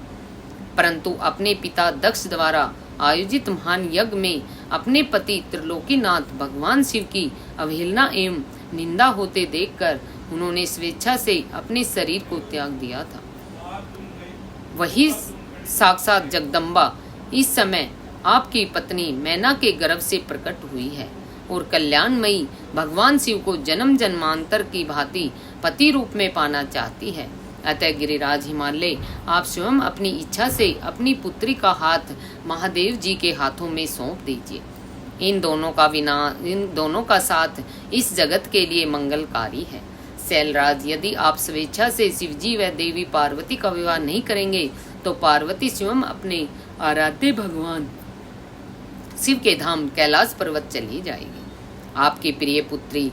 परंतु अपने पिता दक्ष द्वारा आयोजित महान यज्ञ में अपने पति त्रिलोकीनाथ भगवान शिव की अवहेलना एवं निंदा होते देखकर उन्होंने स्वेच्छा से अपने शरीर को त्याग दिया था। वही साक्षात जगदम्बा इस समय आपकी पत्नी मैना के गर्भ से प्रकट हुई है और कल्याणमयी भगवान शिव को जन्म जन्मांतर की भांति पति रूप में पाना चाहती है। अतः गिरिराज हिमालय, आप स्वयं अपनी इच्छा से अपनी पुत्री का हाथ महादेव जी के हाथों में सौंप दीजिए। इन दोनों का साथ इस जगत के लिए मंगलकारी है। शैलराज, यदि आप स्वेच्छा से शिवजी व देवी पार्वती का विवाह नहीं करेंगे तो पार्वती स्वयं अपने आराध्य भगवान शिव के धाम कैलाश पर्वत चली जाएगी। आपकी प्रिय पुत्री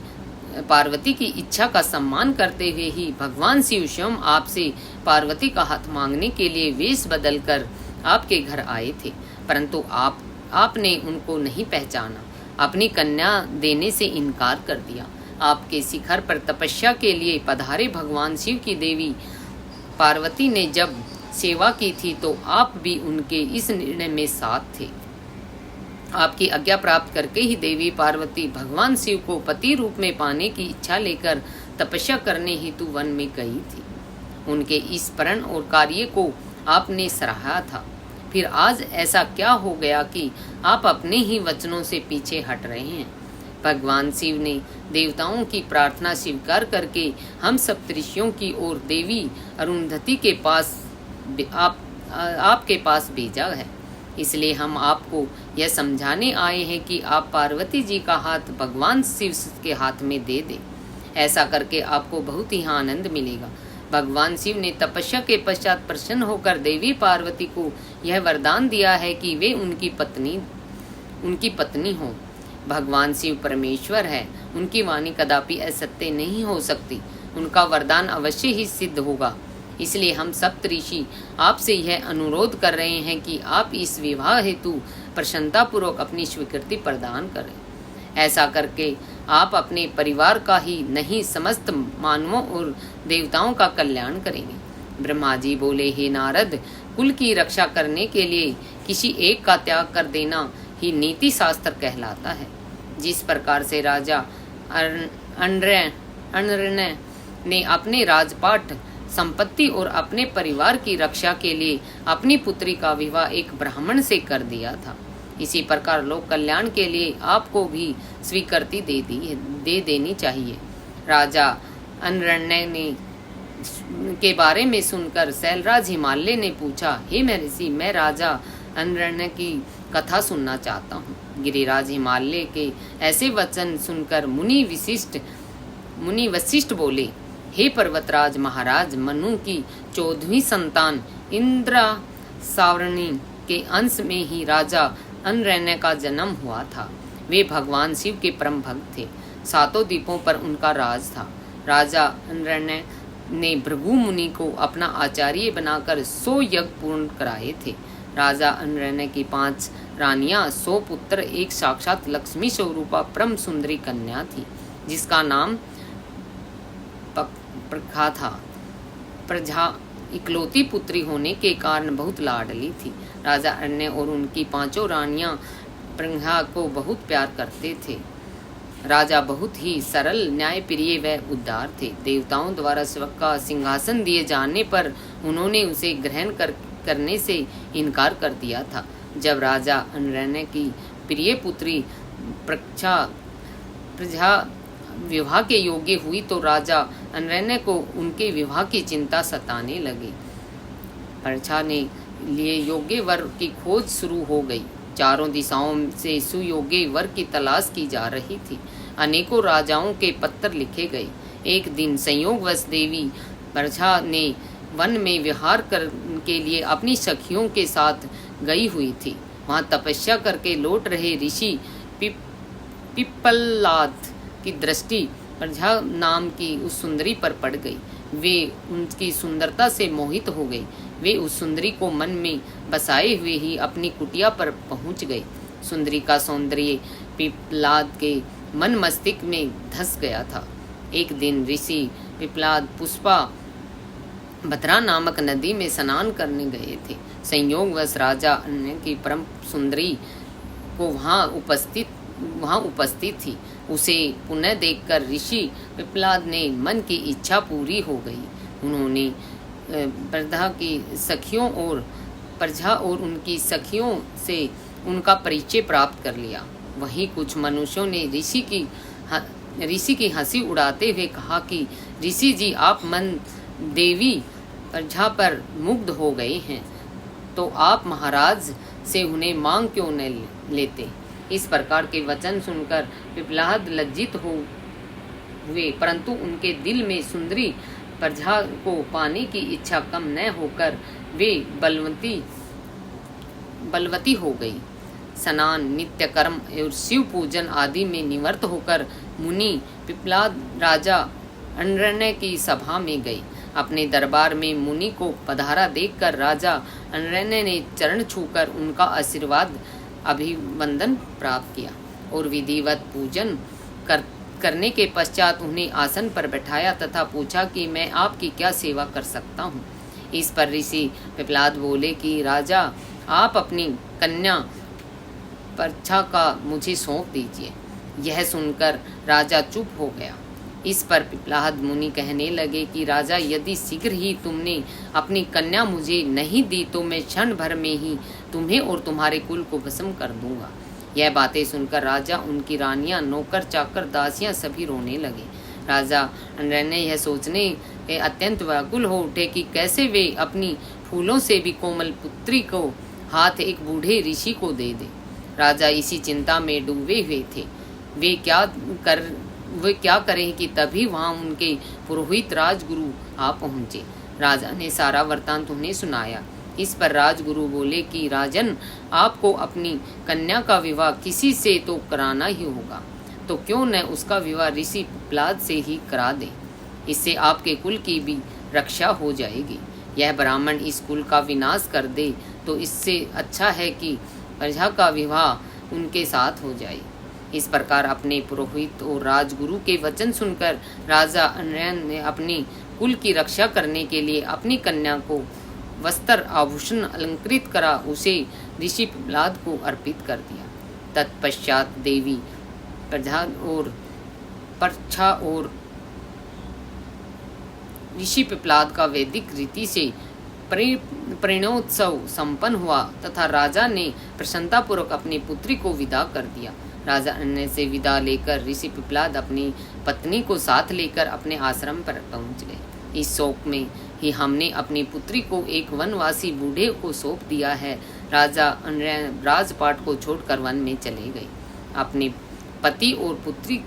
पार्वती की इच्छा का सम्मान करते हुए ही भगवान शिव स्वयं आपसे पार्वती का हाथ मांगने के लिए वेश बदलकर आपके घर आए थे, परंतु आपने उनको नहीं पहचाना। अपनी कन्या देने से इनकार कर दिया। आपके शिखर पर तपस्या के लिए पधारे भगवान शिव की देवी पार्वती ने जब सेवा की थी तो आप भी उनके इस निर्णय में साथ थे। आपकी आज्ञा प्राप्त करके ही देवी पार्वती भगवान शिव को पति रूप में पाने की इच्छा लेकर तपस्या करने हेतु वन में गई थी। उनके इस प्रण और कार्य को आपने सराहा था। फिर आज ऐसा क्या हो गया कि आप अपने ही वचनों से पीछे हट रहे हैं? भगवान शिव ने देवताओं की प्रार्थना स्वीकार करके हम सप्तऋषियों की ओर देवी अरुंधति के पास आपके पास भेजा है। इसलिए हम आपको यह समझाने आए हैं कि आप पार्वती जी का हाथ भगवान शिव के हाथ में दे दें। ऐसा करके आपको बहुत ही आनंद मिलेगा। भगवान शिव ने तपस्या के पश्चात प्रसन्न होकर देवी पार्वती को यह वरदान दिया है कि वे उनकी पत्नी हो। भगवान शिव परमेश्वर है, उनकी वाणी कदापि असत्य नहीं हो सकती। उनका वरदान अवश्य ही सिद्ध होगा। इसलिए हम सप्तऋषि आपसे यह अनुरोध कर रहे हैं कि आप इस विवाह हेतु प्रसन्नता पूर्वक अपनी स्वीकृति प्रदान करें। ऐसा करके आप अपने परिवार का ही नहीं समस्त मानवों और देवताओं का कल्याण करेंगे। ब्रह्मा जी बोले, हे नारद, कुल की रक्षा करने के लिए किसी एक का त्याग कर देना ही नीति शास्त्र कहलाता है। जिस प्रकार से राजा अनर्ण्य ने अपने राजपाट संपत्ति और अपने परिवार की रक्षा के लिए अपनी पुत्री का विवाह एक ब्राह्मण से कर दिया था, इसी प्रकार लोक कल्याण के लिए आपको भी स्वीकृति दे देनी चाहिए। राजा अनर्ण्य ने के बारे में सुनकर शैलराज हिमालय ने पूछा, हे महर्षि, मैं राजा अनर्ण्य की कथा सुनना चाहता हूँ। गिरिराज हिमालय के ऐसे वचन सुनकर मुनि वशिष्ठ बोले, हे पर्वतराज महाराज, मनु की 14वीं संतान इंद्रा सावरणी के अंश में ही राजा अनर्ण्य का जन्म हुआ था। वे भगवान शिव के परम भक्त थे। 7 द्वीपों पर उनका राज था। राजा अनर्ण्य ने भृगु मुनि को अपना आचार्य बनाकर 100 यज्ञ पूर्ण कराए थे। राजा अनर्ण्य की 5 रानियां, 100 पुत्र, एक साक्षात लक्ष्मी स्वरूपा परम सुंदरी कन्या थी, जिसका नाम प्रखा था। प्रजा इकलौती पुत्री होने के कारण बहुत लाडली थी। राजा अनर्ण्य और उनकी 5 रानियां प्रज्ञा को बहुत प्यार करते थे। राजा बहुत ही सरल, न्यायप्रिय व उदार थे। देवताओं द्वारा स्वर्ग का सिंहासन दिए जाने पर उन्होंने उसे ग्रहण करने से इनकार कर दिया था। जब राजा अनर्ण्य की प्रिय पुत्री प्रजा विवाह के योग्य हुई तो राजा अनर्ण्य को उनके विवाह की चिंता सताने लगी। प्रजा ने लिए योग्य वर की खोज शुरू हो गई। चारों दिशाओं से सुयोग्य वर की तलाश की जा रही थी। अनेकों राजाओं के पत्र लिखे गए। एक दिन संयोगवश देवी प्रजा ने वन में विहार के लिए अपनी सखियों के साथ गई हुई थी। वहां तपस्या करके लौट रहे ऋषि पिप्पलाद की दृष्टि प्रजा नाम की उस सुंदरी पर पड़ गई। वे उनकी सुंदरता से मोहित हो गए। वे उस सुंदरी को मन में बसाए हुए ही अपनी कुटिया पर पहुंच गए। सुंदरी का सौंदर्य पिप्पलाद के मन मस्तिष्क में धस गया था। एक दिन ऋषि पिप्पलाद पुष्पा भद्रा नामक नदी में स्नान करने गए थे। संयोगवश राजा अनर्ण्य की परम सुंदरी को वहां उपस्थित थी। उसे पुनः देखकर ऋषि पिप्पलाद ने मन की इच्छा पूरी हो गई। उन्होंने प्रजा की सखियों और उनकी सखियों से उनका परिचय प्राप्त कर लिया। वहीं कुछ मनुष्यों ने ऋषि की हंसी उड़ाते हुए कहा कि ऋषि जी, आप मन देवी प्रजा पर मुग्ध हो गए हैं, तो आप महाराज से उन्हें मांग क्यों न लेते। इस प्रकार के वचन सुनकर पिप्पलाद लज्जित हुए, परंतु उनके दिल में सुंदरी प्रजा को पाने की इच्छा कम न होकर वे बलवती हो गई। स्नान, नित्य कर्म और शिव पूजन आदि में निवृत्त होकर मुनि पिप्पलाद राजा अनर्ण्य की सभा में गए। अपने दरबार में मुनि को पधारा देखकर राजा अनर्ण्य ने चरण छूकर उनका आशीर्वाद अभिवंदन प्राप्त किया। और विधिवत पूजन करने के पश्चात उन्हें आसन पर बैठाया तथा पूछा कि मैं आपकी क्या सेवा कर सकता हूँ। इस पर ऋषि पिप्पलाद बोले कि राजा, आप अपनी कन्या पर्चा का मुझे सौंप दीजिए। यह सुनकर राजा चुप हो गया। इस पर पिप्पलाद मुनि कहने लगे कि राजा, यदि शीघ्र ही तुमने अपनी कन्या मुझे नहीं दी तो मैं क्षण भर में ही तुम्हें और तुम्हारे कुल को भस्म कर दूंगा। यह बातें सुनकर राजा, उनकी रानियां, नौकर चाकर, दासियां सभी रोने लगे। राजा ने यह सोचने के अत्यंत व्याकुल हो उठे कि कैसे वे अपनी फूलों से भी कोमल पुत्री को हाथ एक बूढ़े ऋषि को दे दे। राजा इसी चिंता में डूबे हुए थे। वे क्या करें कि तभी वहां उनके पुरोहित राजगुरु आ पहुंचे। राजा ने सारा वृत्तांत उन्हें सुनाया। इस पर राजगुरु बोले कि राजन, आपको अपनी कन्या का विवाह किसी से तो कराना ही होगा, तो क्यों न उसका विवाह ऋषि पिप्पलाद से ही करा दें। इससे आपके कुल की भी रक्षा हो जाएगी। यह ब्राह्मण इस कुल का विनाश कर दे तो इससे अच्छा है कि प्रजा का विवाह उनके साथ हो जाए। इस प्रकार अपने पुरोहित और राजगुरु के वचन सुनकर राजा अनरैन ने अपनी कुल की रक्षा करने के लिए अपनी कन्या को वस्त्र आभूषण अलंकृत करा उसे ऋषि पिप्पलाद को अर्पित कर दिया। तत्पश्चात देवी प्रजा और पर्चा और ऋषि पिप्पलाद का वैदिक रीति से परिणयोत्सव संपन्न हुआ तथा राजा ने प्रसन्नतापूर्वक अपनी पुत्री को विदा कर दिया। राजा अन्य से विदा लेकर ऋषि पिप्पलाद अपनी पत्नी को साथ लेकर अपने आश्रम पर पहुंच गए। इस शोक में ही हमने अपनी पुत्री को एक वनवासी बूढ़े को सौंप दिया है। राजा राजपाट को छोड़कर वन में चले गए। अपने पति और पुत्री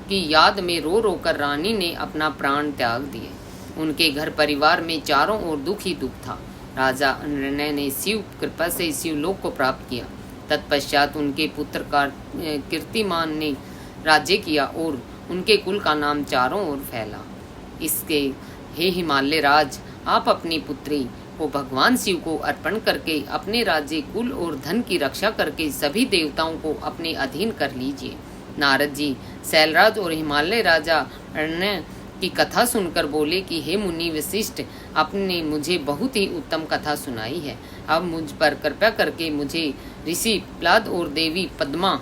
की याद में रो रो कर रानी ने अपना प्राण त्याग दिए। उनके घर परिवार में चारों ओर दुख ही दुख था। राजा अनरण्य ने शिव कृपा से शिवलोक को प्राप्त किया। तत्पश्चात उनके पुत्र कीर्तिमान ने राज्य किया और उनके कुल का नाम चारों ओर फैला। इसके हे हिमालय राज, आप अपनी पुत्री को भगवान शिव को अर्पण करके अपने राज्य, कुल और धन की रक्षा करके सभी देवताओं को अपने अधीन कर लीजिए। नारद जी शैलराज और हिमालय राजा अरण्य की कथा सुनकर बोले कि हे मुनि वशिष्ठ, आपने मुझे बहुत ही उत्तम कथा सुनाई है। अब मुझ पर कृपा करके मुझे ऋषि पिप्पलाद और देवी पद्मा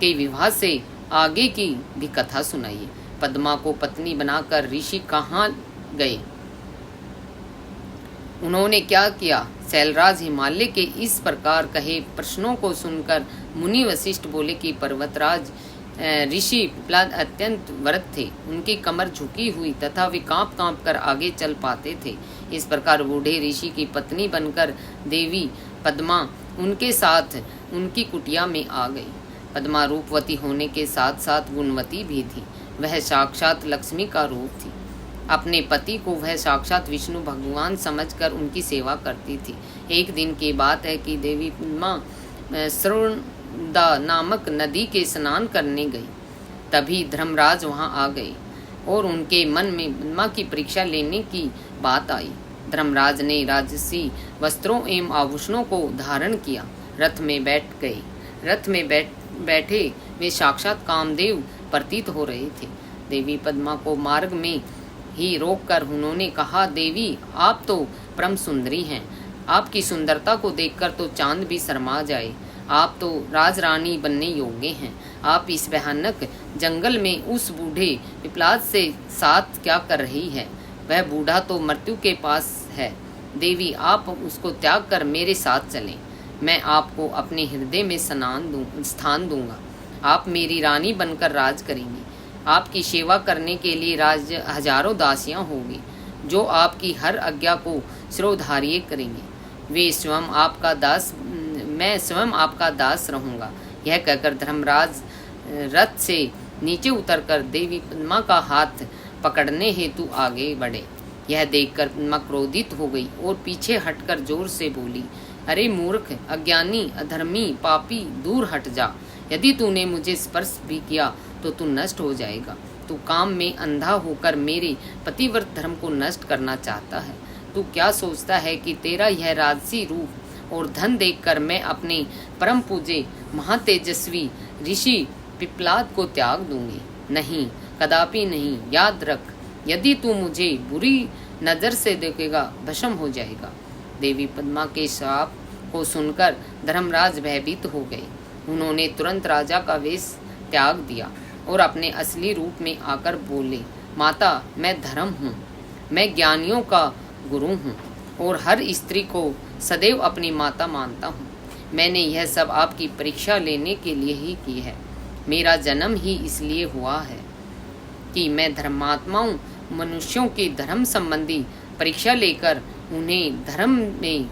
के विवाह से आगे की भी कथा सुनाइए। पद्मा को पत्नी बनाकर ऋषि कहाँ गए, उन्होंने क्या किया? शैलराज हिमालय के इस प्रकार कहे प्रश्नों को सुनकर मुनि वशिष्ठ बोले कि पर्वतराज ऋषि पिप्पलाद अत्यंत वृद्ध थे। उनकी कमर झुकी हुई तथा वे कांप कांप कर आगे चल पाते थे। इस प्रकार बूढ़े ऋषि की पत्नी बनकर देवी पद्मा उनके साथ उनकी कुटिया में आ गई। पद्मा रूपवती होने के साथ साथ गुणवती भी थी। वह साक्षात लक्ष्मी का रूप थी। अपने पति को वह साक्षात विष्णु भगवान समझकर उनकी सेवा करती थी। एक दिन की बात है कि देवी पद्मा श्रृंदा नामक नदी के स्नान करने गई। तभी धर्मराज वहां आ गए और उनके मन में पद्मा की परीक्षा लेने की बात आई। धर्मराज ने राजसी वस्त्रों एवं आभूषणों को धारण किया, रथ में बैठ गए। रथ में बैठे वे साक्षात कामदेव प्रतीत हो रहे थे। देवी पद्मा को मार्ग में ही रोककर उन्होंने कहा, देवी आप तो परम सुंदरी हैं। आपकी सुंदरता को देखकर तो चांद भी शर्मा जाए। आप तो राजरानी बनने योग्य हैं। आप इस भयानक जंगल में उस बूढ़े पिप्पलाद से साथ क्या कर रही है? वह बूढ़ा तो मृत्यु के पास है। देवी आप उसको त्याग कर मेरे साथ चलें। मैं आपको अपने हृदय में स्थान दूंगा। आप मेरी रानी बनकर राज करेंगी। आपकी सेवा करने के लिए हजारों दासियां होंगी जो आपकी हर आज्ञा को शिरोधार्य करेंगे। मैं स्वयं आपका दास रहूंगा। यह कहकर धर्मराज रथ से नीचे उतरकर देवी पद्मा का हाथ पकड़ने हेतु आगे बढ़े। यह देखकर पद्मा क्रोधित हो गई और पीछे हटकर जोर से बोली, अरे मूर्ख, अज्ञानी, अधर्मी, पापी, दूर हट जा। यदि तूने मुझे स्पर्श भी किया तो तू नष्ट हो जाएगा। तू काम में अंधा होकर मेरे पतिव्रत धर्म को नष्ट करना चाहता है। तू क्या सोचता है कि तेरा यह राजसी रूप और धन देखकर मैं अपने परम पूज्य महातेजस्वी ऋषि पिप्लाद को त्याग दूंगी। नहीं, कदापि नहीं। याद रख, यदि तू मुझे बुरी नजर से देखेगा, भस्म हो जाएगा। देवी पद्मा के श्राप को सुनकर धर्मराज भयभीत हो गए। उन्होंने तुरंत राजा का वेश त्याग दिया और अपने असली रूप में आकर बोले, माता, मैं धर्म हूँ, मैं ज्ञानियों का गुरु हूँ और हर स्त्री को सदैव अपनी माता मानता हूँ। मैंने यह सब आपकी परीक्षा लेने के लिए ही की है। मेरा जन्म ही इसलिए हुआ है कि मैं धर्मात्माओं मनुष्यों की धर्म संबंधी परीक्षा लेकर उन्हें धर्म में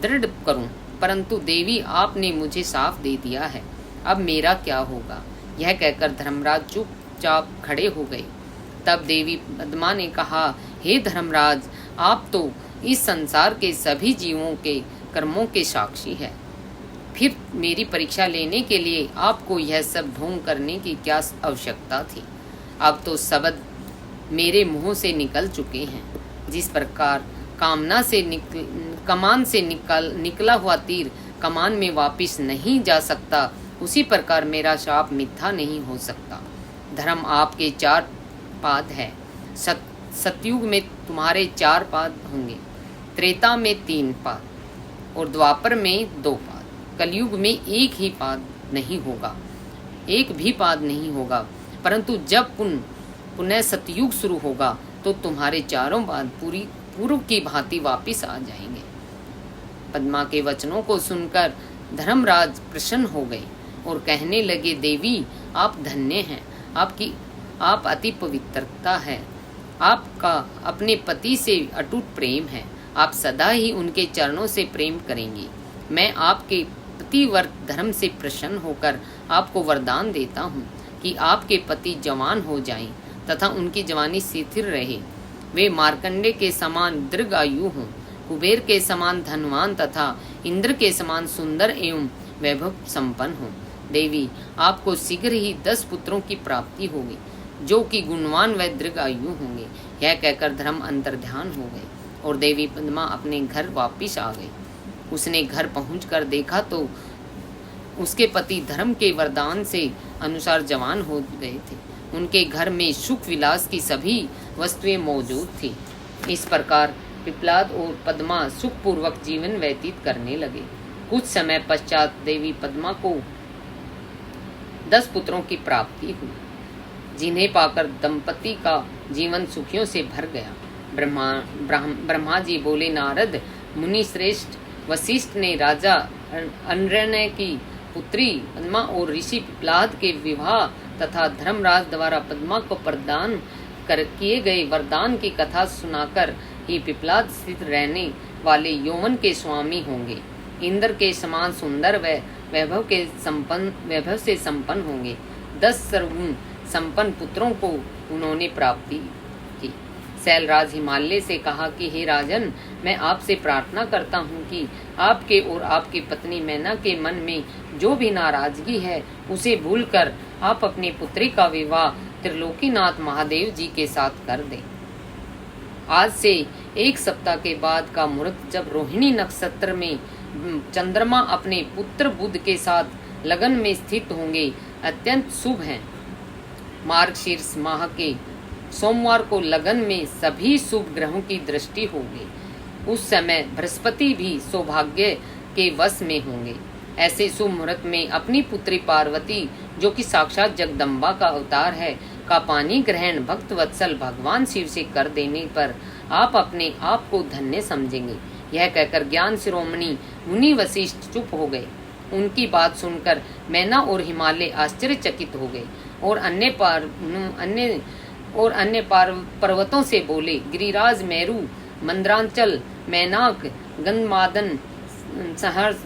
दृढ़ करूं। परंतु देवी, आपने मुझे साफ दे दिया है, अब मेरा क्या होगा? यह कहकर धर्मराज चुपचाप खड़े हो गए। तब देवी पद्मा ने कहा, हे धर्मराज, आप तो इस संसार के सभी जीवों के कर्मों के साक्षी है। फिर मेरी परीक्षा लेने के लिए आपको यह सब ढोंग करने की क्या आवश्यकता थी? अब तो शब्द मेरे मुंह से निकल चुके हैं। जिस प्रकार कमान से निकला हुआ तीर कमान में वापस नहीं जा सकता, उसी प्रकार मेरा शाप मिथ्या नहीं हो सकता। धर्म आपके 4 पाद है। सतयुग में तुम्हारे 4 पाद होंगे, त्रेता में 3 पाद और द्वापर में 2 पाद। कलयुग में एक ही पाद नहीं होगा, एक भी पाद नहीं होगा। परंतु जब पुनः सतयुग शुरू होगा तो तुम्हारे 4 पाद पूर्व की भांति वापिस आ जाएंगे। पद्मा के वचनों को सुनकर धर्मराज प्रसन्न हो गए और कहने लगे, देवी, आप धन्य हैं, आप अति पवित्रता है, आपका अपने पति से अटूट प्रेम है, आप सदा ही उनके चरणों से प्रेम करेंगी। मैं आपके पतिव्रत धर्म से प्रसन्न होकर आपको वरदान देता हूँ कि आपके पति जवान हो जाएं तथा उनकी जवानी शिथिल रहे। वे मार्कंडे के समान दीर्घायु हों, कुबेर के समान धनवान तथा इंद्र के समान सुंदर एवं वैभव संपन्न हों। देवी, आपको शीघ्र ही 10 पुत्रों की प्राप्ति होगी, जो कि गुणवान व दीर्घायु होंगे। यह कहकर धर्म अंतर्ध्यान हो गए और देवी पद्मा अपने घर वापिस आ गई। उसने घर पहुंचकर देखा तो उसके पति धर्म के वरदान से अनुसार जवान हो गए थे। उनके घर में सुख विलास की सभी वस्तुएं मौजूद थी। इस प्रकार पिप्लाद और पद्मा सुखपूर्वक जीवन व्यतीत करने लगे। कुछ समय पश्चात देवी पद्मा को 10 पुत्रों की प्राप्ति हुई, जिन्हें पाकर दंपति का जीवन सुखियों से भर गया। ब्रह्मा जी बोले, नारद मुनि श्रेष्ठ, वशिष्ठ ने राजा अनरण्य की पुत्री पद्मा और ऋषि पिप्लाद के विवाह तथा धर्मराज द्वारा पद्मा को प्रदान किए गए वरदान की कथा सुनाकर ही पिप्लाद स्थित रहने वाले यौवन के स्वामी होंगे। इंद्र के समान सुंदर व वैभव से संपन्न होंगे। 10 सर्वगुण संपन्न पुत्रों को उन्होंने प्राप्ति की। शैलराज हिमालय से कहा कि हे राजन, मैं आपसे प्रार्थना करता हूँ कि आपके और आपकी पत्नी मैना के मन में जो भी नाराजगी है उसे भूलकर आप अपनी पुत्री का विवाह त्रिलोकीनाथ महादेव जी के साथ कर दें। आज से 1 सप्ताह के बाद का मुहूर्त, जब रोहिणी नक्षत्र में चंद्रमा अपने पुत्र बुध के साथ लगन में स्थित होंगे, अत्यंत शुभ है। मार्गशीर्ष माह के सोमवार को लगन में सभी शुभ ग्रहों की दृष्टि होगी। उस समय बृहस्पति भी सौभाग्य के वश में होंगे। ऐसे शुभ मुहूर्त में अपनी पुत्री पार्वती, जो कि साक्षात जगदम्बा का अवतार है, का पानी ग्रहण भक्त वत्सल भगवान शिव से कर देने पर आप अपने आप को धन्य समझेंगे। यह कहकर ज्ञान शिरोमणि मुनि वशिष्ठ चुप हो गए। उनकी बात सुनकर मैना और हिमालय आश्चर्यचकित हो गए और अन्य पर्वतों से बोले, गिरिराज, मेरु, मंद्रांचल, मैनाक, गंधमादन, सहर्ष,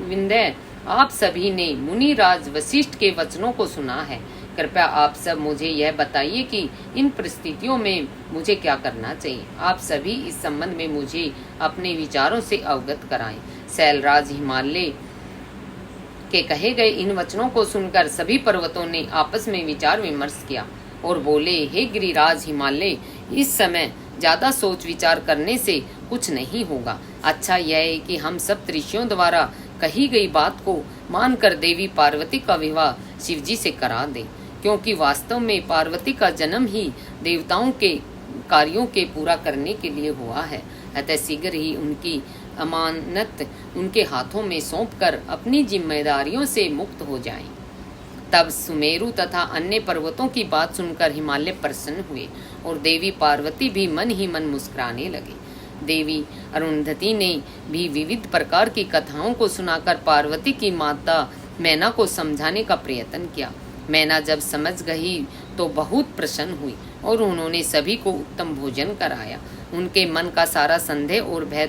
विंध्य, आप सभी ने मुनिराज वशिष्ठ के वचनों को सुना है। कृपया आप सब मुझे यह बताइए कि इन परिस्थितियों में मुझे क्या करना चाहिए। आप सभी इस संबंध में मुझे अपने विचारों से अवगत कराएं। शैलराज हिमालय के कहे गए इन वचनों को सुनकर सभी पर्वतों ने आपस में विचार विमर्श किया और बोले, हे गिरिराज हिमालय, इस समय ज्यादा सोच विचार करने से कुछ नहीं होगा। अच्छा यह है कि हम सब ऋषियों द्वारा कही गई बात को मानकर देवी पार्वती का विवाह शिव जी से करा दे, क्योंकि वास्तव में पार्वती का जन्म ही देवताओं के कार्यों के पूरा करने के लिए हुआ है। अतः शीघ्र ही उनकी अमानत उनके हाथों में सौंपकर अपनी जिम्मेदारियों से मुक्त हो जाएं। तब सुमेरु तथा अन्य पर्वतों की बात सुनकर हिमालय प्रसन्न हुए और देवी पार्वती भी मन ही मन मुस्कुराने लगी। देवी अरुंधति ने भी विविध प्रकार की कथाओं को सुनाकर पार्वती की माता मैना को समझाने का प्रयत्न किया। मैना जब समझ गई तो बहुत प्रसन्न हुई और उन्होंने सभी को उत्तम भोजन कराया। उनके मन का सारा संदेह और भय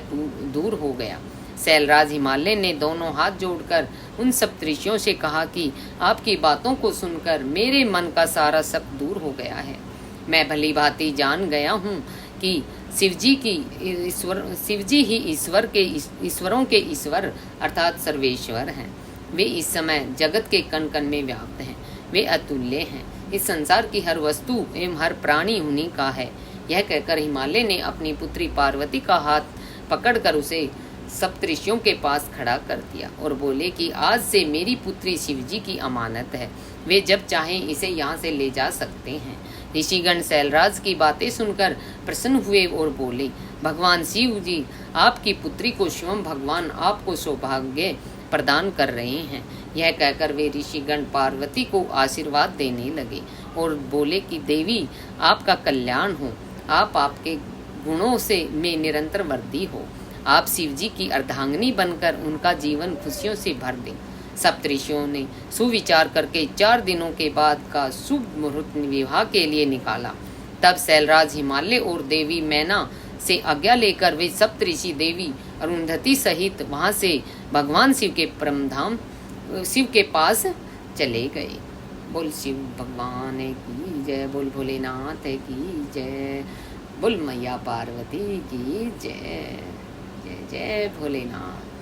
दूर हो गया। शैलराज हिमालय ने दोनों हाथ जोड़कर उन सप्तऋषियों से कहा कि आपकी बातों को सुनकर मेरे मन का सारा शक दूर हो गया है। मैं भली भांति जान गया हूँ कि शिवजी ही ईश्वरों के ईश्वर अर्थात सर्वेश्वर हैं। वे इस समय जगत के कण कण में व्याप्त हैं। वे अतुल्य हैं। इस संसार की हर वस्तु एवं हर प्राणी उन्हीं का है। यह कहकर हिमालय ने अपनी पुत्री पार्वती का हाथ पकड़कर उसे सप्तऋषियों के पास खड़ा कर दिया और बोले कि आज से मेरी पुत्री शिवजी की अमानत है। वे जब चाहें इसे यहाँ से ले जा सकते हैं। ऋषिगण शैलराज की बातें सुनकर प्रसन्न हुए और बोले, भगवान शिव जी आपकी पुत्री को स्वयं भगवान आपको सौभाग्य प्रदान कर रहे हैं। यह कहकर वे ऋषिगण पार्वती को आशीर्वाद देने लगे और बोले कि देवी आपका कल्याण हो, आप आपके गुणों से में निरंतर वृद्धि हो। आप शिव जी की अर्धांगिनी बनकर उनका जीवन खुशियों से भर दें। सप्तऋषियों ने सुविचार करके 4 दिनों के बाद का शुभ मुहूर्त विवाह के लिए निकाला। तब शैलराज हिमालय और देवी मैना से आज्ञा लेकर वे सप्तऋषि देवी अरुंधति सहित वहां से भगवान शिव के परमधाम शिव के पास चले गए। बोल शिव भगवान की जय, बोल भोलेनाथ की जय, बोल मैया पार्वती की जय। जय जय भोलेनाथ।